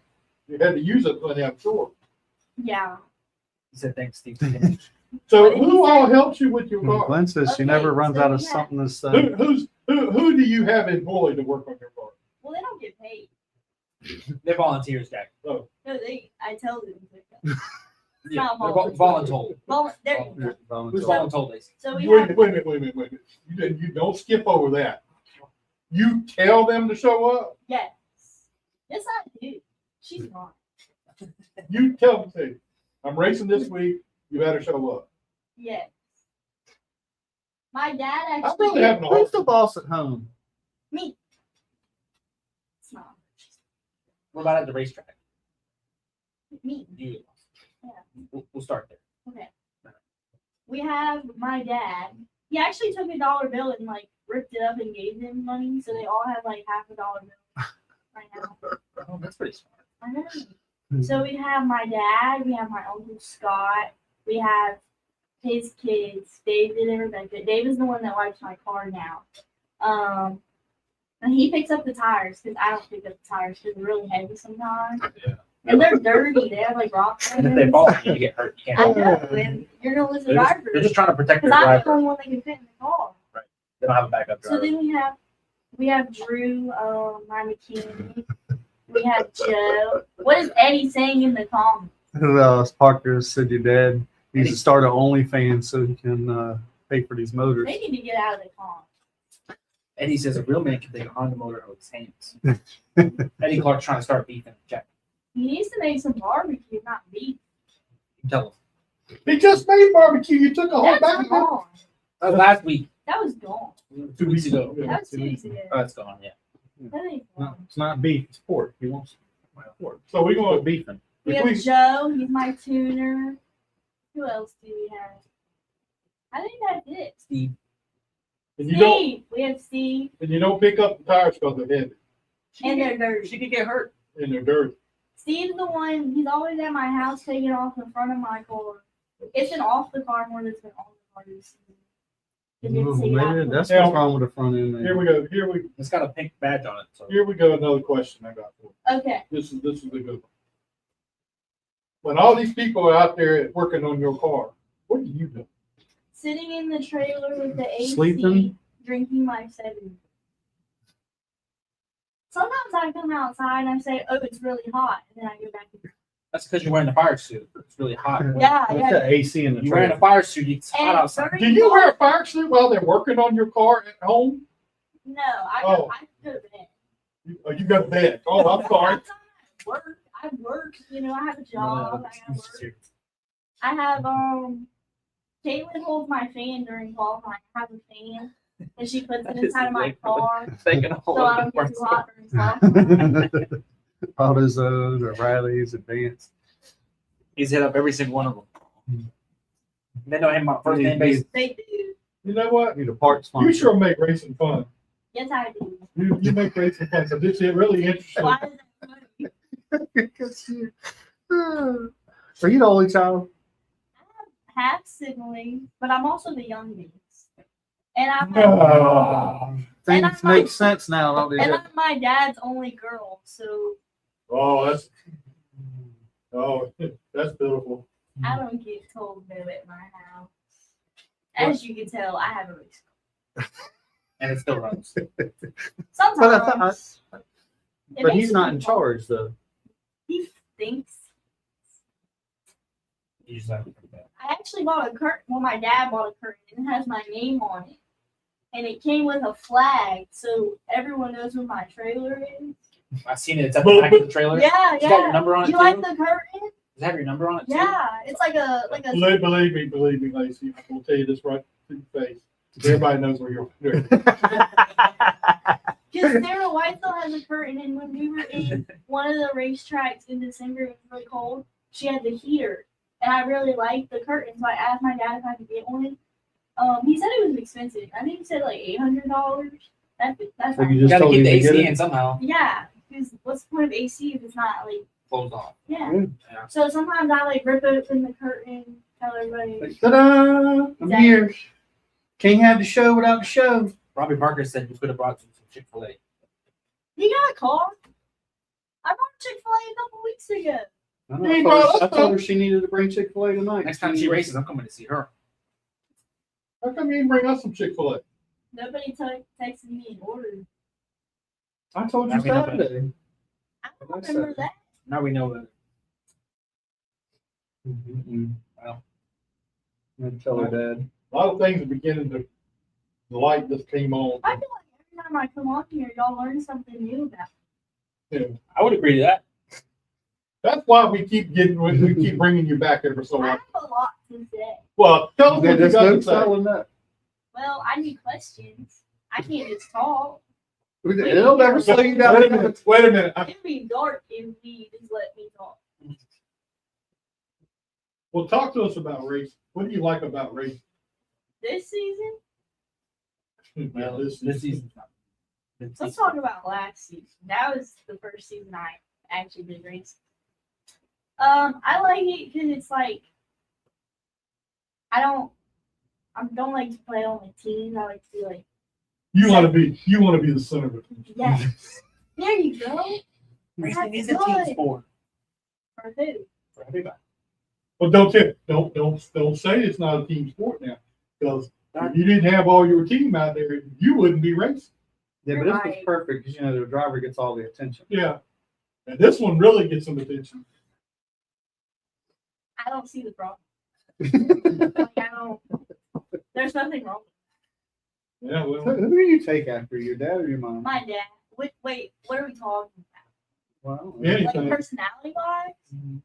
had to use it plenty, I'm sure. Yeah. He said, thanks, Steve. So What did he who all say? helps you with your car? Glenn says she Okay, never runs so out of we have- something to say. Who do you have employed to work on your car? Well, they don't get paid. They're volunteers, Jack. No, I tell them. It's Yeah, not they're voluntold. voluntold. There you go. Who's Volunteer. voluntold these? So we Wait, have, wait a minute. You don't skip over that. You tell them to show up. yes. Yes, I do. She's not. You tell them, say, I'm racing this week. You better show up. Yes. My dad I'm actually. really having a Who's hard the boss at home? Me. It's not. What about at the racetrack? Me. You. Yeah. We'll start there. Okay. We have my dad. He actually took a dollar bill and like ripped it up and gave them money, so they all have like half a dollar bill right now. Oh, that's pretty smart. I know. So we have my dad, we have my uncle Scott, we have his kids, David and Rebecca. David's the one that wipes my car now. And he picks up the tires because I don't pick up the tires because they're really heavy sometimes. Yeah. And they're dirty. They have like rocks on And if them. they fall, you get hurt. You I can't. know, and you're gonna lose a They're driver. just trying to protect their Because I'm the driver. only one that can fit in the car. They don't have a backup So driver. then we have Drew, my mechanic. We have Joe. What is Eddie saying in the comments? Who else? Parker said your dad needs to start an OnlyFans so he can pay for these motors. They need to get out of the comments. Eddie says a real man can take a Honda motor out with his hands. Eddie Clark's trying to start beefing. Jack, He needs to make some barbecue, not beef. you tell him. He just made barbecue. You took a whole That's bag of it. gone. That was last week. That was gone. 2 weeks ago. That was 2 weeks ago. Oh, it's gone. Yeah. That ain't No, gone. it's not beef, it's pork. He wants pork. So we're We're going beefing. We If have we- Joe. He's my tuner. Who else do we have? I think that's it. Steve. and you don't Steve. We have Steve. and you don't pick up the tires because they're heavy And they're dirty. She could get hurt. and they're dirty. Steve's the one, he's always at my house taking off in front of my car. It's been off the car more than it's been on the car this season. 'Cause Oh, it's taken man, out. that's Now- what's wrong with the front end. Here we go. It's got a pink badge on it. So Here we go. Another question I got for you. Okay. This is a good one. When all these people are out there working on your car, what do you do? Sitting in the trailer with the AC, Sleeping? drinking my 70. Sometimes I come outside and I say, oh, it's really hot. And then I go back. that's because you're wearing the fire suit. It's really hot. Yeah, What's yeah. the AC in the You're wearing a trailer? fire suit. It's hot And outside. during Do you the- wear a fire suit while they're working on your car at home? No, I Oh. go, I go to bed. You got a bed. Oh, I'm sorry. Sometimes I work. I work. You know, I have a job. I gotta Excuses work. here. I have Caitlin holds my fan during qualifying. I have a fan that she puts it inside of my car Taking a so I don't get too hot during qualifying. AutoZone or Riley's Advanced. He's hit up every single one of them. They know him on first name basis. They do. You know what? Need a park You sponsor. sure make racing fun. Yes, I do. You make racing fun. So this is really interesting. Why is that funny? Are you the only child? I have siblings, but I'm also the youngest. And I'm Things I'm make sense now, don't they? and I'm my dad's only girl, so Oh, that's beautiful. I don't get told no at my house. As you can tell, I have a race car. And it still runs. Sometimes. It But makes he's it not in fun. charge, though. He thinks. You just have to put that. I actually bought a curtain. Well, my dad bought a curtain and it has my name on it. And it came with a flag, so everyone knows where my trailer is. I've seen it. It's at the back of the trailer. Yeah, It's got your yeah. number on it You too. like the curtain? Does it have your number on it too? Yeah, it's like a Believe me, Lacey. I will tell you this right to your face. Everybody knows where you're. Because Sarah Whitesell has a curtain, and when we were in one of the racetracks in December, it was really cold. She had the heater, and I really liked the curtain, so I asked my dad if I could get one. He said it was expensive. I think he said like $800. That's So not, you You just gotta told keep him the to get AC it? in somehow. yeah. Because what's the point of AC if it's not like Closed off. yeah? Yeah. So sometimes I like rip open the curtain, tell everybody. Ta-da! I'm here. Can't have the show without the show. Robbie Parker said you could have brought some Chick-fil-A. You got a car? I bought Chick-fil-A a couple weeks ago. I told her she needed to bring Chick-fil-A tonight. Next time she races, I'm coming to see her. How come you didn't bring us some Chick-fil-A? Nobody texted me and ordered. I told you I mean, Saturday. I don't remember that. Now we know that. Well, tell her dad. A lot of things are beginning to, the light just came on. I feel like every time I come on here, y'all learn something new about me. I would agree to that. That's why we keep bringing you back every so I often. have a lot to say. Well, tell us what you There's got no to say. telling that. Well, I need questions. I can't just talk. It'll never slow you Wait down. a minute, wait a minute. It'd be dark if we just let me talk. Well, talk to us about race. What do you like about race? This season, Well, This this is- season's not. let's talk about last season. That was the first season I actually did race. I like it because it's like I don't like to play on the teams. I like to be like, You want to be the center of it. yes, there you go. Racing is a That's team good. sport. For who? For everybody. Well, don't say it's not a team sport now, because if you didn't have all your team out there, you wouldn't be racing. Yeah, but this was Right. perfect because the driver gets all the attention. Yeah, and this one really gets some attention. I don't see the problem. Like, I don't. There's nothing wrong with Yeah, Who well, do you take after, your dad or your mom? my dad. Wait, what are we talking Well, Yeah. about? Like Anything. personality wise? Mhm.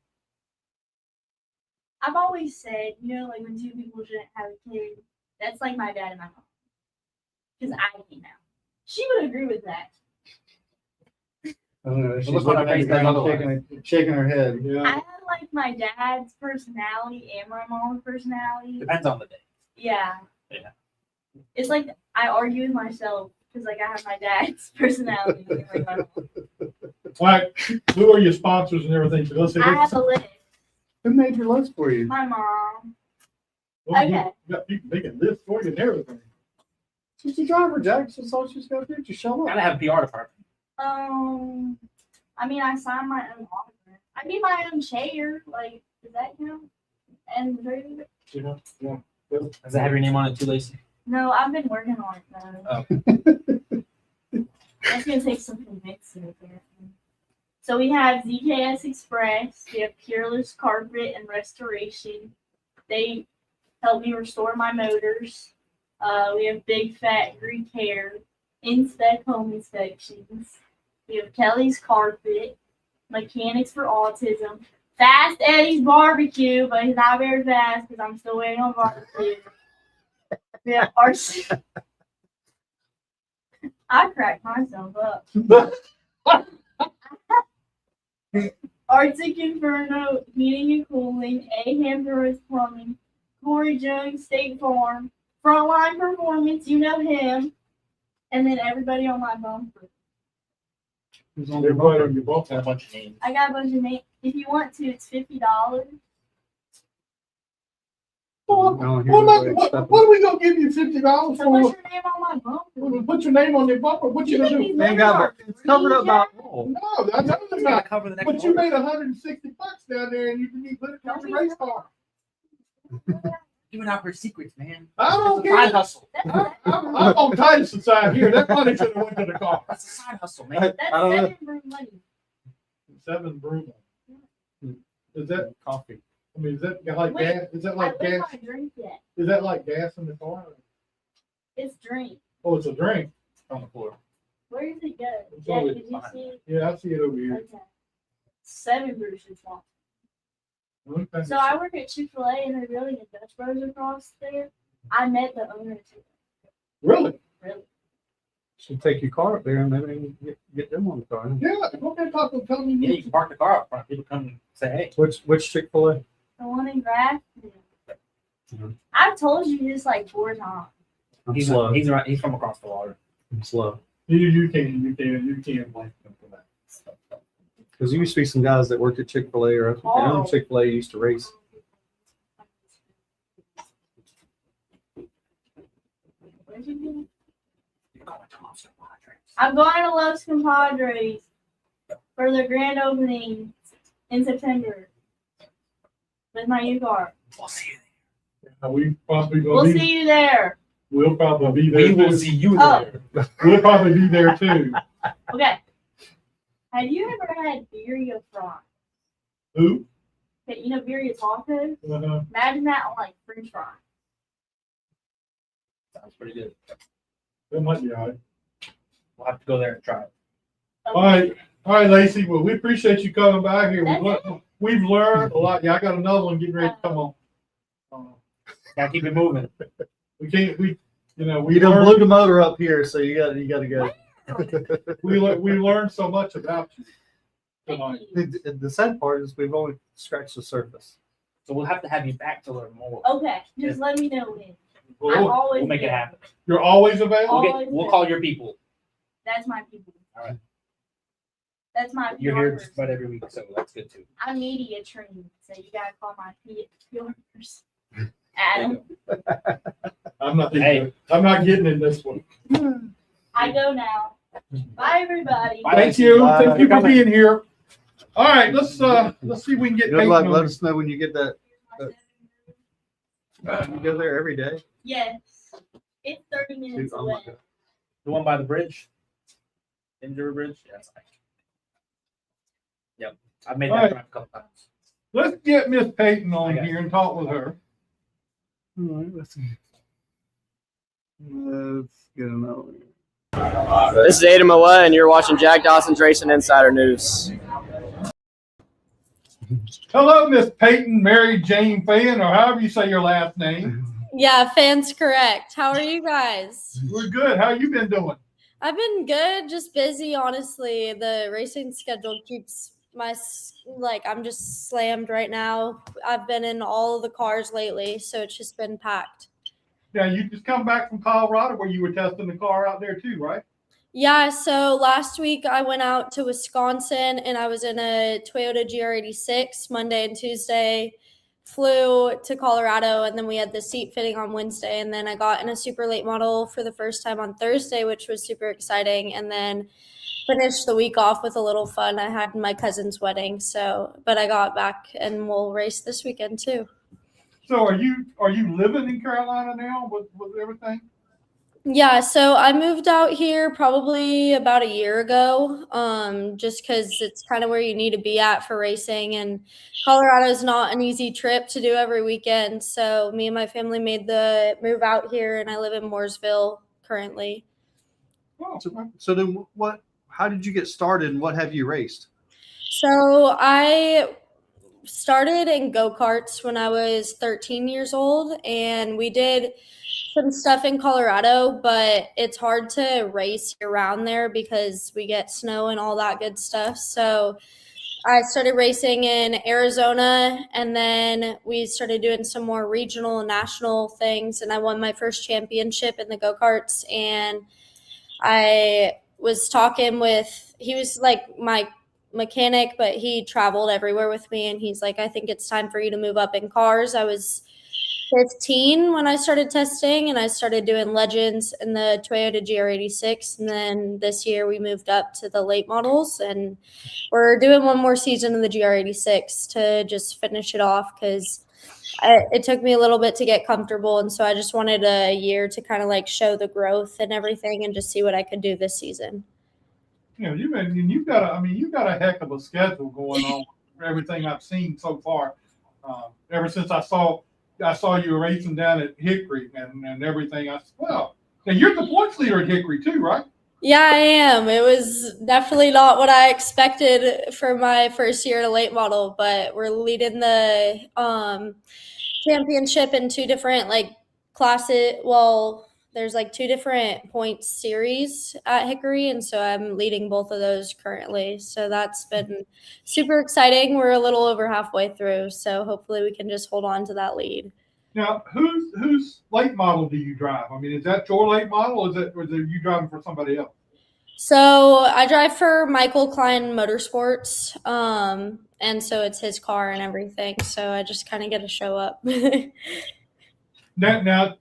I've always said, like when two people shouldn't have a kid, that's like my dad and my mom. Because I came out. She would agree with that. I don't know. She's Look on her looking at face, the ground, otherwise. shaking her head. I yeah. have like my dad's personality and my mom's personality. Depends on the day. Yeah. Yeah. It's like I argue with myself because like I have my dad's personality and like my mom. All right, who are your sponsors and everything? So let's say I have a list. Who made your list for you? My mom. well, you Okay. got people making lists for you and everything. She's the driver, Jack. That's all she's got to do. Just show Gotta up. have a PR department. I mean, I signed my own autograph. I need my own chair. Like, does that count? And Yeah. Does it have your name on it too, Lacey? no, I've been working on it though. Oh. That's gonna take some convincing, apparently. So we have ZKS Express. We have Peerless Carpet and Restoration. They help me restore my motors. We have Big Fat Greek Hair, Inspect Home Inspections. We have Kelly's Carpet, Mechanics for Autism, Fast Eddie's Barbecue, but he's not very fast because I'm still waiting on barbecue. We have RC. I cracked myself up. Arctic Inferno Heating and Cooling, A. Hamburger's Plumbing, Corey Jones State Farm, Frontline Performance, you know him, and then everybody on my bumper. Who's on your Everybody bumper? on your bumper. A bunch of names. I got a bunch of names. If you want to, it's $50. What are we gonna give you $50 So what's for? your name on my bumper? Put your name on your bumper. What you gonna do? Man, God, it's covered up by all. No, I know it's Gotta not. cover the next But you order. made $160 down there, and you can be put it on your race car. Giving out her secrets, man. I don't It's a side care. hustle. I'm on Titus's side here. That money should have went to the car. That's a side hustle, man. That's I don't know. 7 room money. 7 Bruno. Is that? Coffee. I mean, is that like Wait, gas? Is that I like lit gas? my drink yet. Is that like gas in the car? It's drink. Oh, it's a drink. On the floor. Where does it go? It's Jack, always did you behind. see it? Yeah, I see it over here. Okay. 7 Bruce's one. Okay. So I work at Chick-fil-A and they're building a Dutch Bros across there. I met the owner too. Really? Really? Should take your car up there and maybe get them on the car. Yeah. Okay, tell me. Yeah, you can park the car up front. People come and say, hey. Which Chick-fil-A? The one in Grafton. Mhm. I've told you this like 4 times. I'm He's slow. he's from across the water. I'm slow. You can't blame them for that. Because there used to be some guys that worked at Chick-fil-A or I think their own Chick-fil-A used to race. Where'd you go? You're going to Los Angeles. I'm going to Los Compadres for the grand opening in September with my UCAR. We'll see you We probably We'll gonna be. see you there. We'll probably be there. there. We will too. see you Oh. there. We'll probably be there too. Okay. Have you ever had birria fries? Who? Okay, you know birria tacos? Uh-huh. Imagine that on like French fries. Sounds pretty good. That might be all right. We'll have to go there and try it. All right. All right, Lacey. Well, we appreciate you coming by here. That's We've learned a lot. Yeah, I got another one getting ready to come on. Gotta keep it moving. We can't. We You done blew the motor up here, so you got to go. we learned so much about you tonight. The sad part is we've only scratched the surface. So we'll have to have you back to learn more. Okay, just let me know when. I'm Well, always We'll make it there. happen. you're always available. We'll call your people. That's my people. All right. That's my You're here PR just person. about every week, so that's good too. I'm media trained, so you gotta call my PR person. Adam. I'm not. Hey. I'm not getting in this one. I go now. Bye everybody. Bye. Thank you. Bye. Thank you for being here. All right, let's see if we can get Good Peyton luck. on. Let us know when you get that. You go there every day. Yes. It's 30 minutes Dude, oh away. my God. The one by the bridge? Injury Bridge? Yeah, that's nice. Yep. I've made All that right. drive a couple times. Let's get Miss Peyton on I got here and talk with her. All right, let's get another one. This is Adam Millett, and you're watching Jack Dodson'S Racing Insider News. Hello, Miss Peyton Mary Jane Feyen, or however you say your last name. Yeah, fan's correct. How are you guys? We're good. How you been doing? I've been good, just busy, honestly. The racing schedule keeps I'm just slammed right now. I've been in all of the cars lately, so it's just been packed. Yeah, you just come back from Colorado where you were testing the car out there too, right? Yeah, so last week I went out to Wisconsin and I was in a Toyota GR86 Monday and Tuesday. Flew to Colorado and then we had the seat fitting on Wednesday, and then I got in a super late model for the first time on Thursday, which was super exciting, and then finished the week off with a little fun I had in my cousin's wedding. But I got back and we'll race this weekend too. So are you living in Carolina now with everything? Yeah, so I moved out here probably about a year ago, just because it's kind of where you need to be at for racing, and Colorado is not an easy trip to do every weekend. So me and my family made the move out here, and I live in Mooresville currently. Oh, So then how did you get started and what have you raced? So I started in go-karts when I was 13 years old, and we did some stuff in Colorado, but it's hard to race around there because we get snow and all that good stuff. So I started racing in Arizona, and then we started doing some more regional and national things, and I won my first championship in the go-karts. And I was talking with, he was like my mechanic, but he traveled everywhere with me, and he's like, I think it's time for you to move up in cars. I was 15 when I started testing, and I started doing legends in the Toyota GR86, and then this year we moved up to the late models, and we're doing one more season of the GR86 to just finish it off because it took me a little bit to get comfortable, and so I just wanted a year to kind of like show the growth and everything and just see what I could do this season. You know, you've got a heck of a schedule going on for everything I've seen so far. Ever since I saw you racing down at Hickory and everything. Well, and you're the points leader at Hickory too, right? Yeah, I am. It was definitely not what I expected for my first year at a late model, but we're leading the championship in two different like classes. Well, there's like two different points series at Hickory, and so I'm leading both of those currently. So that's been super exciting. We're a little over halfway through, so hopefully we can just hold on to that lead. Now, whose late model do you drive? I mean, is that your late model, or is it you driving for somebody else? So I drive for Michael Klein Motorsports, and so it's his car and everything. So I just kind of get to show up. Now,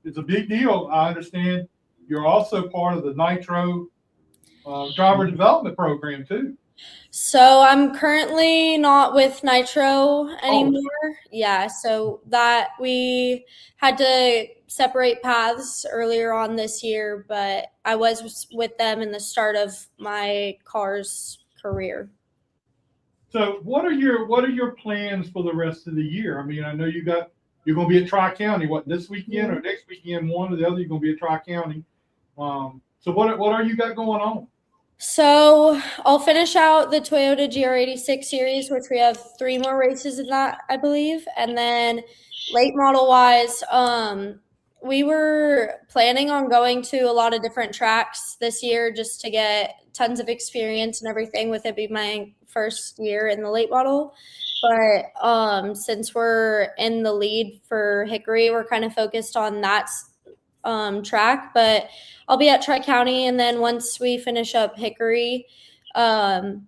it's a big deal. I understand you're also part of the Nitro driver development program too. So I'm currently not with Nitro anymore. Oh. Yeah, so that we had to separate paths earlier on this year, but I was with them in the start of my car's career. So what are your plans for the rest of the year? I mean, I know you're going to be at Tri-County, this weekend or next weekend, one or the other, you're going to be at Tri-County. So what are you got going on? So I'll finish out the Toyota GR86 series, which we have 3 more races in that, I believe. And then late model wise, we were planning on going to a lot of different tracks this year just to get tons of experience and everything, with it being my first year in the late model. But since we're in the lead for Hickory, we're kind of focused on that track. But I'll be at Tri-County, and then once we finish up Hickory and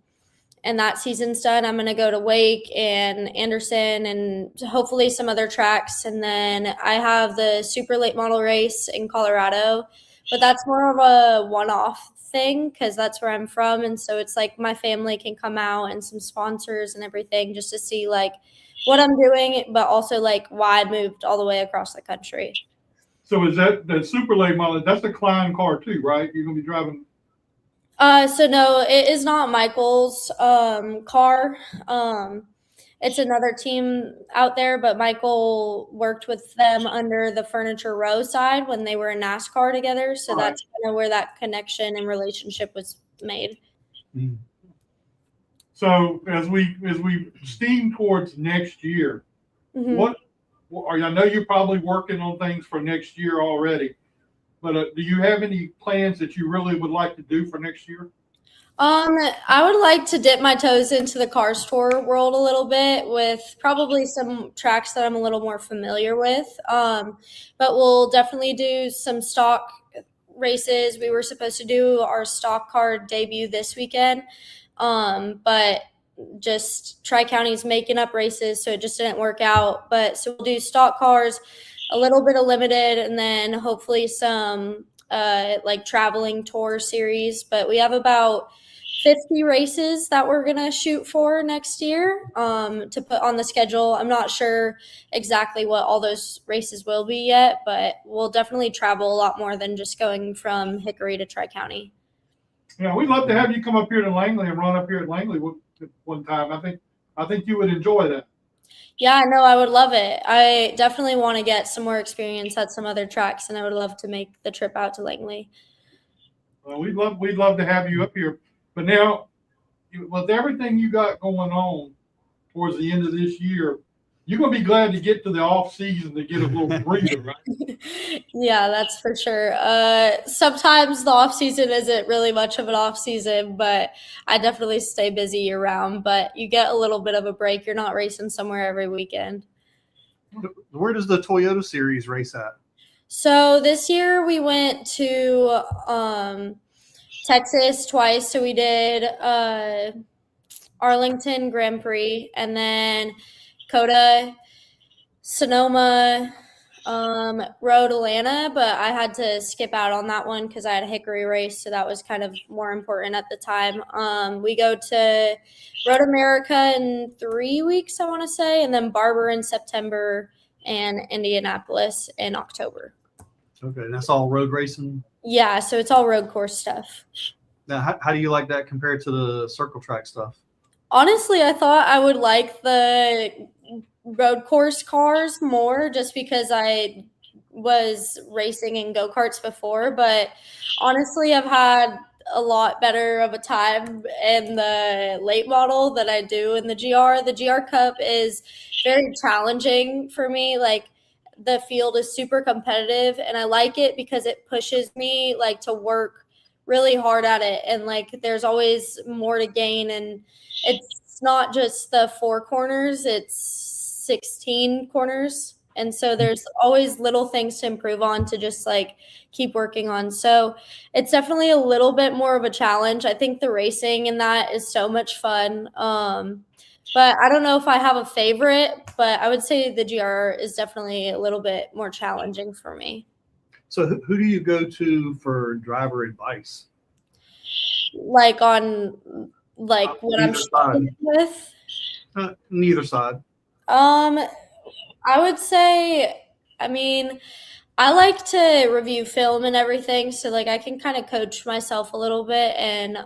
that season's done, I'm going to go to Wake and Anderson and hopefully some other tracks. And then I have the super late model race in Colorado, but that's more of a one-off thing because that's where I'm from. And so it's like my family can come out and some sponsors and everything just to see like what I'm doing, but also like why I moved all the way across the country. So is that the super late model? That's the Klein car too, right? You're going to be driving. So no, it is not Michael's car. It's another team out there, but Michael worked with them under the Furniture Row side when they were in NASCAR together. So that's kind of where that connection and relationship was made. Mm-hmm. So as we steam towards next year, mm-hmm. I know you're probably working on things for next year already, but do you have any plans that you really would like to do for next year? I would like to dip my toes into the car store world a little bit with probably some tracks that I'm a little more familiar with. But we'll definitely do some stock races. We were supposed to do our stock car debut this weekend, but just Tri-County's making up races, so it just didn't work out. But so we'll do stock cars, a little bit of limited, and then hopefully some like traveling tour series. But we have about 50 races that we're gonna shoot for next year to put on the schedule. I'm not sure exactly what all those races will be yet, but we'll definitely travel a lot more than just going from Hickory to Tri-County. Yeah, we'd love to have you come up here to Langley and run up here at Langley one time. I think you would enjoy that. Yeah, no, I would love it. I definitely want to get some more experience at some other tracks, and I would love to make the trip out to Langley. Well, we'd love to have you up here. But now, with everything you got going on, towards the end of this year, you're gonna be glad to get to the off season to get a little breather, right? Yeah, that's for sure. Sometimes the off season isn't really much of an off season, but I definitely stay busy year round. But you get a little bit of a break. You're not racing somewhere every weekend. Where does the Toyota Series race at? So this year we went to Texas twice. So we did Arlington Grand Prix, and then Coda, Sonoma, rode Atlanta, but I had to skip out on that one because I had a Hickory race, so that was kind of more important at the time. We go to Road America in 3 weeks, I want to say, and then Barber in September and Indianapolis in October. Okay, and that's all road racing. Yeah, so it's all road course stuff. Now, how do you like that compared to the circle track stuff? Honestly, I thought I would like the road course cars more just because I was racing in go-karts before, but honestly I've had a lot better of a time in the late model than I do in the GR. The GR Cup is very challenging for me. Like, the field is super competitive and I like it because it pushes me like to work really hard at it, and like there's always more to gain, and it's not just the 4 corners, it's 16 corners, and so there's always little things to improve on, to just like keep working on. So it's definitely a little bit more of a challenge. I think the racing in that is so much fun, but I don't know if I have a favorite, but I would say the GR is definitely a little bit more challenging for me. So who do you go to for driver advice? Like on like what I'm struggling with? Neither side. I would say, I mean, I like to review film and everything, so like I can kind of coach myself a little bit, and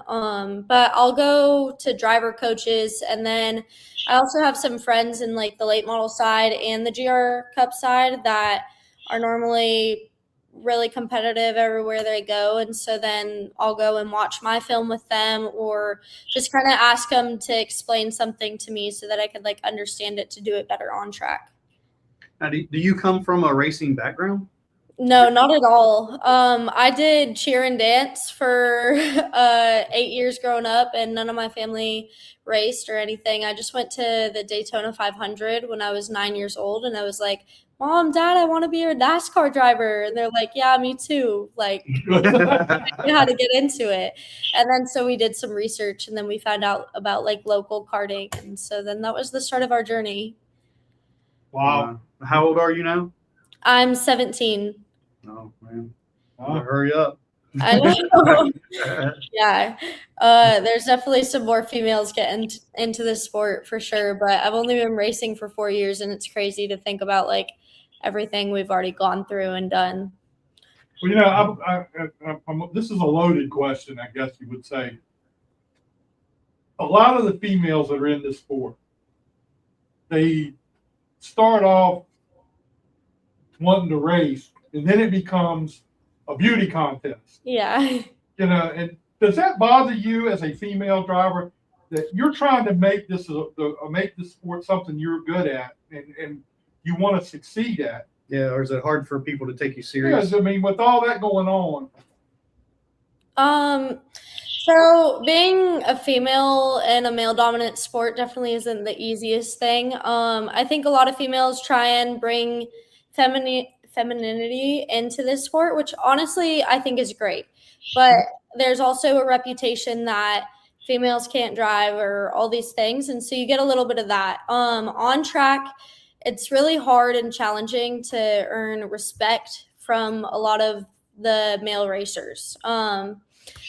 but I'll go to driver coaches, and then I also have some friends in like the late model side and the GR Cup side that are normally really competitive everywhere they go, and so then I'll go and watch my film with them, or just kind of ask them to explain something to me so that I could like understand it to do it better on track. Now, do you come from a racing background? No, not at all. I did cheer and dance for 8 years growing up, and none of my family raced or anything. I just went to the Daytona 500 when I was 9 years old, and I was like, Mom, Dad, I want to be a NASCAR driver. And they're like, yeah, me too. Like, I knew how to get into it. And then so we did some research, and then we found out about like local karting. And so then that was the start of our journey. Wow. How old are you now? I'm 17. Oh, man. Hurry up. I know. Yeah. There's definitely some more females getting into this sport for sure, but I've only been racing for 4 years, and it's crazy to think about like everything we've already gone through and done. Well, you know, this is a loaded question, I guess you would say. A lot of the females that are in this sport, they start off wanting to race, and then it becomes a beauty contest. Yeah. You know, and does that bother you as a female driver, that you're trying to make this sport something you're good at and you want to succeed at? Yeah, or is it hard for people to take you serious? Yes, I mean, with all that going on. So being a female in a male dominant sport definitely isn't the easiest thing. I think a lot of females try and bring femininity into this sport, which honestly I think is great. But there's also a reputation that females can't drive or all these things, and so you get a little bit of that. On track, it's really hard and challenging to earn respect from a lot of the male racers.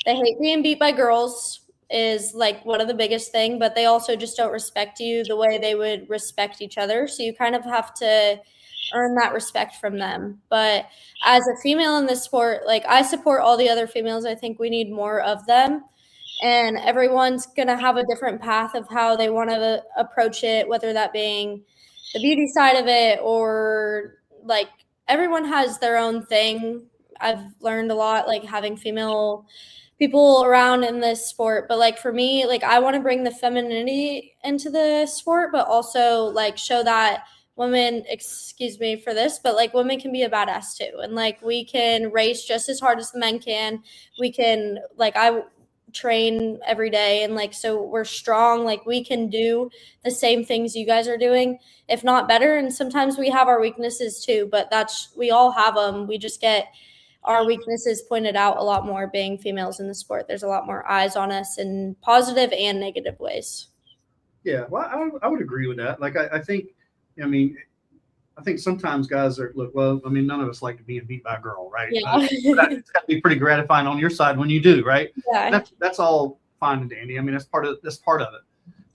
They hate being beat by girls is like one of the biggest thing, but they also just don't respect you the way they would respect each other. So you kind of have to earn that respect from them. But as a female in this sport, like I support all the other females. I think we need more of them. And everyone's going to have a different path of how they want to approach it, whether that being the beauty side of it or like everyone has their own thing. I've learned a lot, like having female people around in this sport. But like for me, like I want to bring the femininity into the sport, but also like show that women, excuse me for this, but like women can be a badass too. And like we can race just as hard as the men can. We can, like, I train every day, and like so we're strong. Like we can do the same things you guys are doing, if not better. And sometimes we have our weaknesses too, but we all have them. We just get our weaknesses pointed out a lot more being females in the sport. There's a lot more eyes on us in positive and negative ways. Yeah, well, I would agree with that. Like, I think, I mean, I think sometimes guys well, I mean, none of us like to be beat by a girl, right? Yeah. It's got to be pretty gratifying on your side when you do, right? Yeah. That's all fine and dandy. I mean, that's part of it.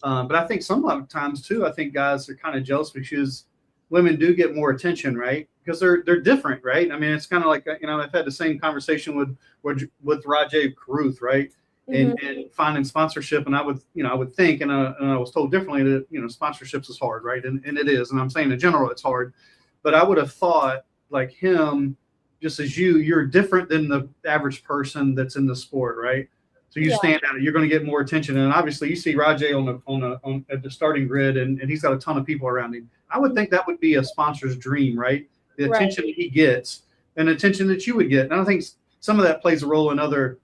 But I think sometimes too, I think guys are kind of jealous because women do get more attention, right? Because they're different, right? I mean, it's kind of like, you know, I've had the same conversation with Rajay Caruth, right? And finding sponsorship, and I would think, and I was told differently that, you know, sponsorships is hard, right? And it is, and I'm saying in general it's hard, but I would have thought like him, just as you're different than the average person that's in the sport, right? So you stand out, you're going to get more attention, and obviously you see Rajay on at the starting grid, and he's got a ton of people around him. I would think that would be a sponsor's dream, right? The attention that he gets, and the attention that you would get, and I think some of that plays a role in other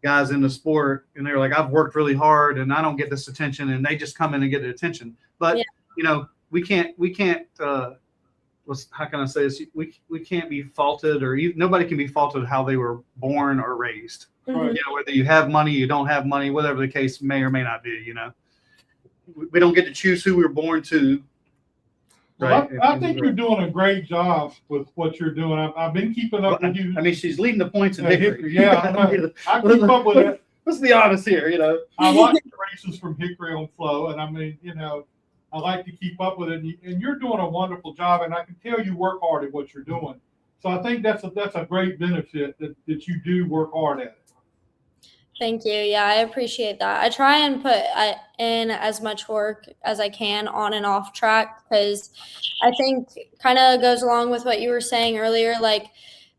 guys in the sport, and they're like, I've worked really hard and I don't get this attention, and they just come in and get the attention. But you know, we can't how can I say this? We can't be faulted, or nobody can be faulted how they were born or raised. You know, whether you have money, you don't have money, whatever the case may or may not be. You know, we don't get to choose who we were born to. Right. Well, I think you're doing a great job with what you're doing. I've been keeping up with you. I mean, she's leading the points in Hickory. Yeah, I keep up with it. Let's be honest here, you know. I watch the races from Hickory on Flow, and I mean, you know, I like to keep up with it. And you're doing a wonderful job, and I can tell you work hard at what you're doing. So I think that's a great benefit that you do work hard at it. Thank you. Yeah, I appreciate that. I try and put in as much work as I can on and off track, because I think kind of goes along with what you were saying earlier. Like,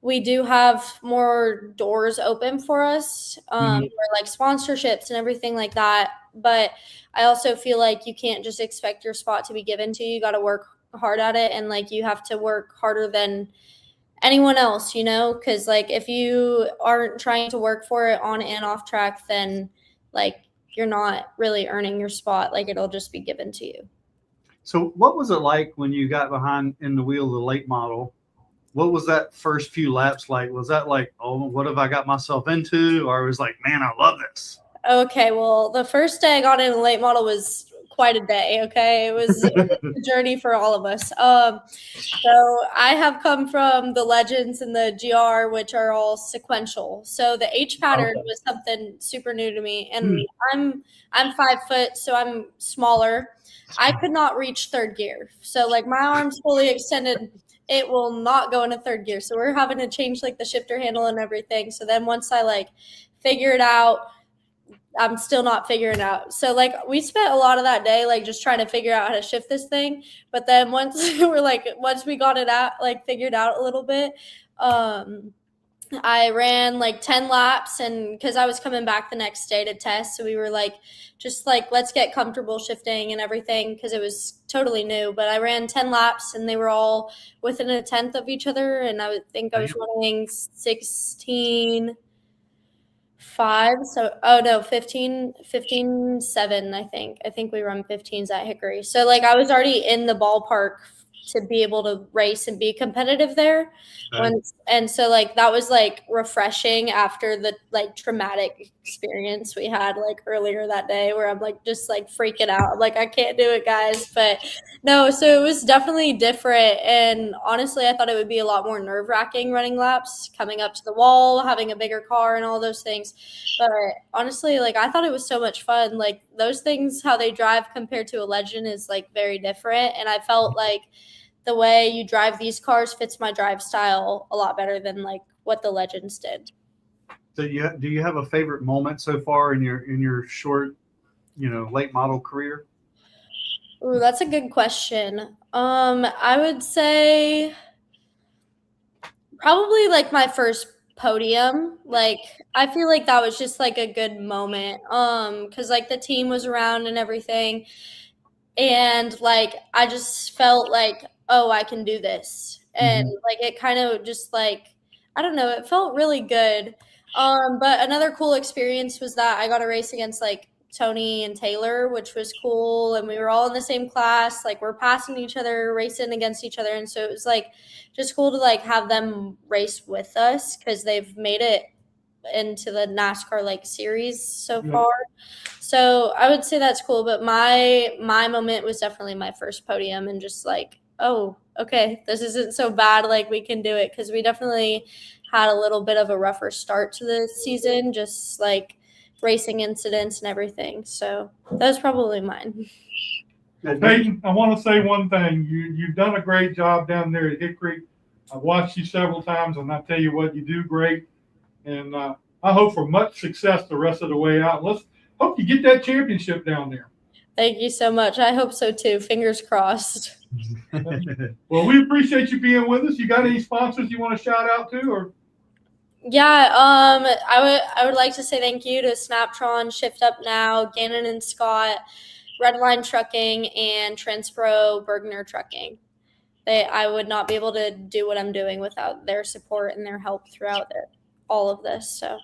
we do have more doors open for us for like sponsorships and everything like that. But I also feel like you can't just expect your spot to be given to you. You got to work hard at it, and like you have to work harder than anyone else, you know, because like if you aren't trying to work for it on and off track, then like you're not really earning your spot. Like it'll just be given to you. So what was it like when you got behind in the wheel of the late model? What was that first few laps like? Was that like, oh, what have I got myself into? Or it was like, man, I love this? Okay, well, the first day I got in the late model was quite a day. Okay, it was a journey for all of us. So I have come from the legends and the GR, which are all sequential. So the H pattern was something super new to me, and I'm 5 foot, so I'm smaller. I could not reach third gear, so like my arms fully extended, it will not go into third gear. So we're having to change like the shifter handle and everything. So then once I like figure it out, I'm still not figuring out. So like we spent a lot of that day like just trying to figure out how to shift this thing. But then once we got it out, like figured out a little bit, I ran like 10 laps, and because I was coming back the next day to test, so we were like just like let's get comfortable shifting and everything because it was totally new. But I ran 10 laps and they were all within a tenth of each other, and I would think I was running 16.5. So 15.7. I think we run 15s at Hickory. So like I was already in the ballpark to be able to race and be competitive there. And so like that was like refreshing after the like traumatic experience we had like earlier that day where I'm like just like freaking out. I'm like, I can't do it, guys. But no, so it was definitely different. And honestly, I thought it would be a lot more nerve-wracking running laps, coming up to the wall, having a bigger car and all those things. But honestly, like I thought it was so much fun. Like those things, how they drive compared to a legend is like very different. And I felt like the way you drive these cars fits my drive style a lot better than like what the legends did. So do you have a favorite moment so far in your short, late model career? Ooh, that's a good question. I would say probably like my first podium. Like, I feel like that was just like a good moment. Because like the team was around and everything. And like I just felt like, oh, I can do this. And like it kind of just like, I don't know, it felt really good. But another cool experience was that I got a race against like Tony and Taylor, which was cool. And we were all in the same class, like we're passing each other, racing against each other. And so it was like just cool to like have them race with us because they've made it into the NASCAR like series so far. So I would say that's cool. But my moment was definitely my first podium and just like, oh, okay, this isn't so bad. Like we can do it because we definitely had a little bit of a rougher start to the season, just like racing incidents and everything. So that was probably mine. Peyton, I want to say one thing. You've done a great job down there at Hickory. I've watched you several times, and I tell you what, you do great. And I hope for much success the rest of the way out. Let's hope you get that championship down there. Thank you so much. I hope so too. Fingers crossed. Well, we appreciate you being with us. You got any sponsors you want to shout out to, or? Yeah, I would like to say thank you to Snaptron, Shift Up Now, Gannon and Scott, Redline Trucking, and Transpro Bergner Trucking. I would not be able to do what I'm doing without their support and their help throughout all of this. So,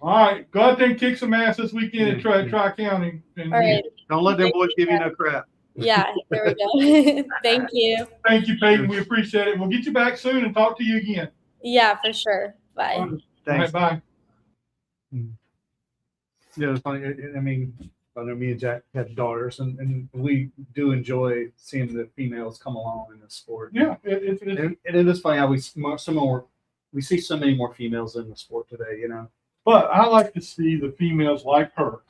all right, go out there and kick some ass this weekend and Tri-County. all right. Don't let them boys give you no crap. Yeah, there we go. Thank you. Thank you, Peyton. We appreciate it. We'll get you back soon and talk to you again. Yeah, for sure. Bye. All Thanks. right, bye. Yeah, it's funny. I mean, I know me and Jack have daughters, and we do enjoy seeing the females come along in the sport. Yeah, And it is funny how we see so many more females in the sport today. You know, but I like to see the females like her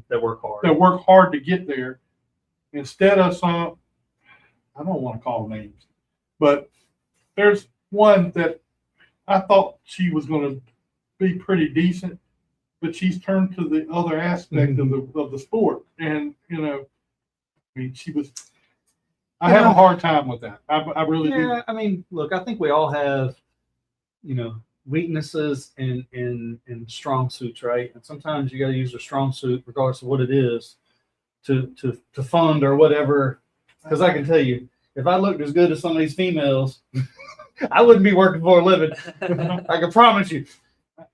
that work hard. that work hard to get there instead of some, I don't want to call names, but there's one that I thought she was going to be pretty decent, but she's turned to the other aspect of the sport. And, you know, I mean, I have a hard time with that. I really do. Yeah, I mean, look, I think we all have, you know, weaknesses and strong suits, right? And sometimes you got to use a strong suit, regardless of what it is, to fund or whatever. Because I can tell you, if I looked as good as some of these females, I wouldn't be working for a living. I can promise you.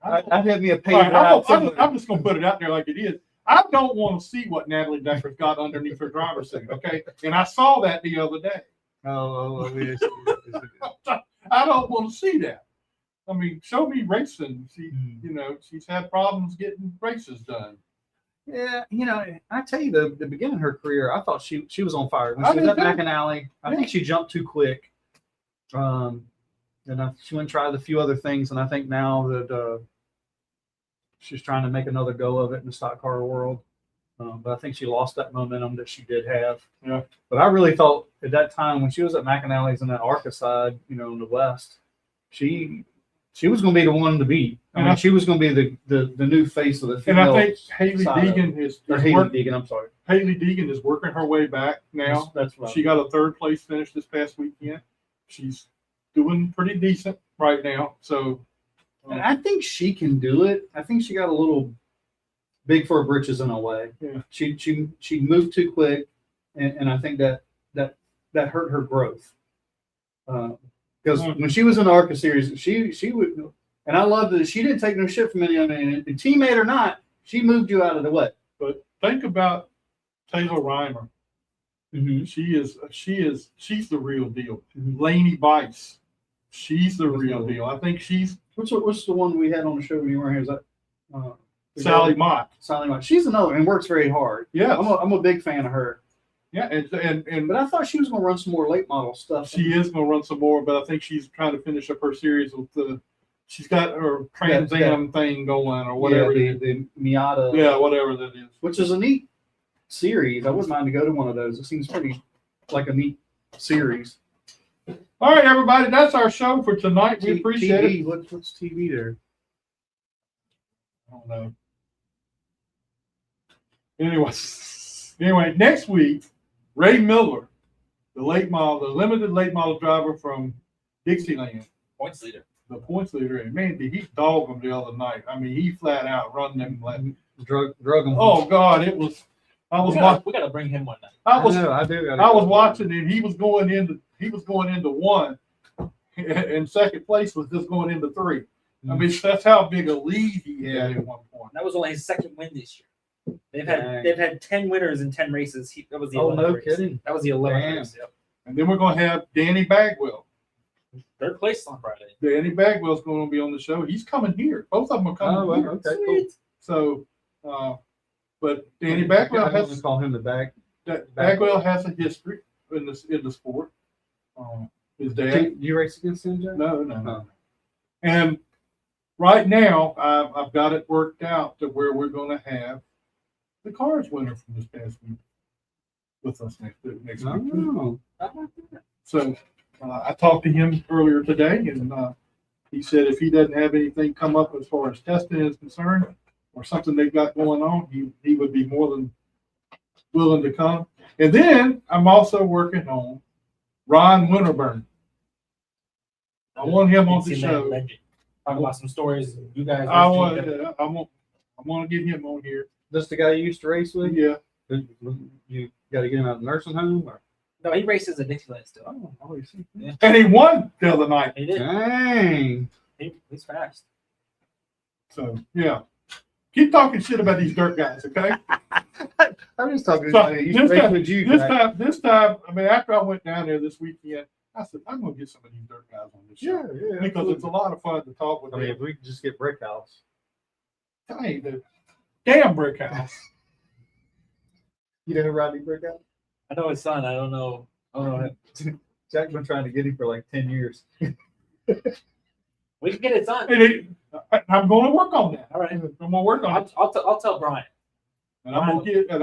I'd have me a paid ride. I'm just going to put it out there like it is. I don't want to see what Natalie Decker's got underneath her driver's seat, okay? And I saw that the other day. Yes. I don't want to see that. I mean, show me racing. You know, she's had problems getting races done. Yeah, you know, I tell you, the beginning of her career, I thought she was on fire. When I she was did at too. McAnally, I think she jumped too quick. And she went and tried a few other things, and I think now that she's trying to make another go of it in the stock car world. But I think she lost that momentum that she did have. Yeah. But I really thought at that time when she was at McAnally's in that ARCA side, you know, in the West, she was going to be the one to beat. I mean, she was going to be the new face of the female. And I think Haley Deegan is Haley Deegan is working her way back now. That's right. She got a third place finish this past weekend. She's doing pretty decent right now. So and I think she can do it. I think she got a little big for her britches in a way. Yeah. She moved too quick, and I think that hurt her growth. Because when she was in the ARCA series, she would, and I love that she didn't take no shit from anyone, and teammate or not, she moved you out of the way. But think about Taylor Reimer. She's the real deal. Laney Bice, she's the real deal. I think she's what's the one we had on the show when you weren't here? Is that Sally Mott. Sally Mott. She's another and works very hard. Yeah, I'm a big fan of her. Yeah, and but I thought she was going to run some more late model stuff. She is going to run some more, but I think she's trying to finish up her series with she's got her Trans Am thing going or whatever. Yeah, the Miata. Yeah, whatever that is. Which is a neat series. I wouldn't mind to go to one of those. It seems pretty like a neat series. All right, everybody, that's our show for tonight. We appreciate it. What's TV there? I don't know. Anyway, next week, Ray Miller, the limited late model driver from Dixieland. Points leader. the points leader, and man, did he dog them the other night. I mean, he flat out run them like drug them. oh God, it was. We gotta bring him one night. I was I watching, and he was going into one, and second place was just going into three. I mean, that's how big a lead he had at one point. That was only his second win this year. They've had 10 winners in 10 races. That was the 11th no race. kidding. That was the 11th race. Yep. And then we're going to have Danny Bagwell. Third place on Friday. Danny Bagwell's going to be on the show. He's coming here. Both of them are coming here. Okay, cool. So, but Danny Bagwell I has call him the bag. Bagwell has a history in the sport. His dad. You race against him, Jack? No. And right now, I've got it worked out to where we're going to have the cards winner from this past week with us next week. Oh. So I talked to him earlier today, and he said if he doesn't have anything come up as far as testing is concerned or something they've got going on, he would be more than willing to come. And then I'm also working on Ron Winterburn. I want him on the show. Talk about some stories. You guys. I want to get him on here. This the guy you used to race with? Yeah. You got to get him out of the nursing home? Or? No, he races at Dixieland still. Oh, you see. Yeah. And he won the other night. He did. Dang. He's fast. So, yeah. Keep talking shit about these dirt guys, okay? I'm just talking So, about this time, I mean, after I went down there this weekend, I said, I'm going to get some of these dirt guys on this show. Yeah. Because it's a lot of fun to talk with I mean, them. if we could just get Brick House. Hey, the damn brick house. You know who Rodney Brick House? I know his son. I don't know. Jack's been trying to get him for like 10 years. We can get his son. I'm going to work on that. All right. I'm going to work on it. I'll tell Brian. And I'm gonna get him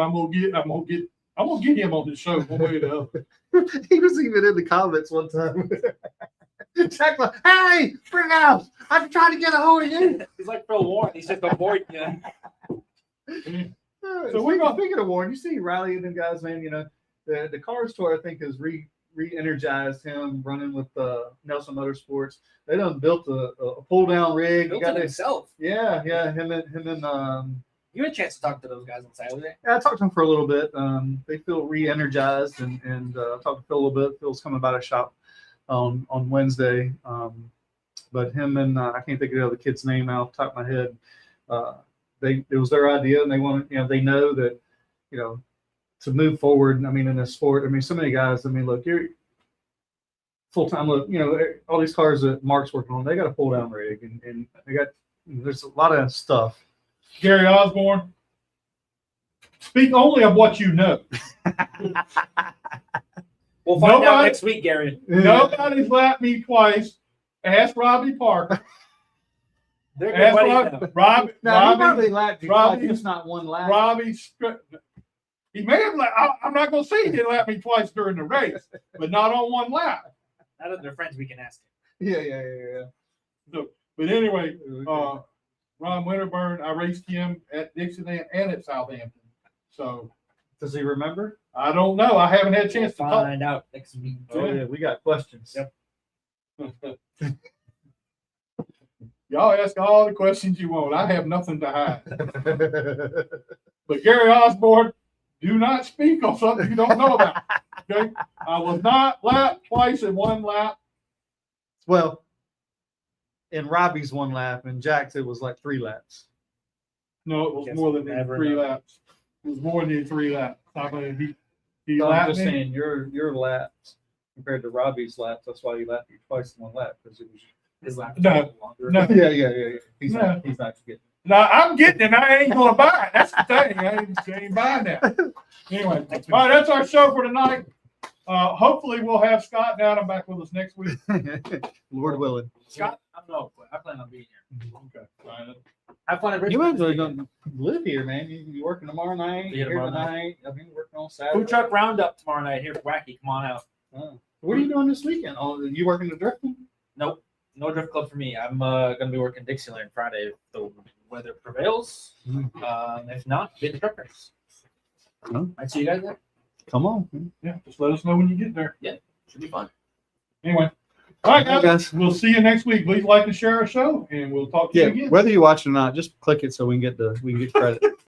on the show one way or the other. He was even in the comments one time. Jack like, hey, Brick House, I'm trying to get a hold of you. He's like Phil Warren. He's just avoiding you. So we're going. Speaking of Warren, you see Riley and them guys, man. You know, the Cars Tour, I think, has re-energized him running with Nelson Motorsports. They done built a pull down rig. Built it himself. Yeah. Him and You had a chance to talk to those guys on Saturday. Yeah, I talked to them for a little bit. They feel re-energized, and talked to Phil a little bit. Phil's coming by the shop on Wednesday. But him and I can't think of the other kid's name off the top of my head. It was their idea, and they want to, they know that, to move forward. I mean, in this sport, I mean, so many guys. I mean, look, you're full time. Look, all these cars that Mark's working on, they got a pull down rig, and they got there's a lot of stuff. Gary Osborne, speak only of what you know. We'll find out next week, Gary. Nobody's lapped me twice. Ask Robbie Parker. They're good buddies now. Robbie lapped you twice, just not one lap. He may have I'm not going to say he didn't lap me twice during the race, but not on one lap. Now that they're friends, we can ask him. Yeah. So, but anyway, Ron Winterburn, I raced him at Dixieland and at Southampton. So, does he remember? I don't know. I haven't had a chance to find out next week. Oh yeah, we got questions. Yep. Y'all ask all the questions you want. I have nothing to hide. But Gary Osborne, do not speak on something you don't know about. Okay, I was not lapped twice in one lap. Well, in Robbie's one lap, and Jack's it was like 3 laps. No, it was more than 3 laps. It was more than 3 laps. He So I'm lapped just me. saying your laps compared to Robbie's laps. That's why he lapped you twice in one lap, because it was His lap. No. Yeah. He's No. not getting. Now I'm getting it. I ain't gonna buy it. That's the thing. I ain't buying that. Anyway, all right, that's our show for tonight. Hopefully we'll have Scott down and back with us next week. Lord willing. Scott, I plan on being here. Okay. All right. Have fun at You Richmond. might as well go live here, man. You be working tomorrow night. Be here tomorrow tonight. I mean, working on Saturday. Food truck roundup tomorrow night here for Wacky. Come on out. What are you doing this weekend? Oh, you working the drifting? Nope. No drift club for me. I'm gonna be working Dixieland Friday if the weather prevails. If not, be at the truck race. I'd see you guys there. Come on. Yeah, just let us know when you get there. Yeah, should be fun. Anyway, All right, All right, guys. guys. We'll see you next week. Please like and share our show, and we'll talk to you Yeah, again. whether you watch it or not, just click it so we can get credit.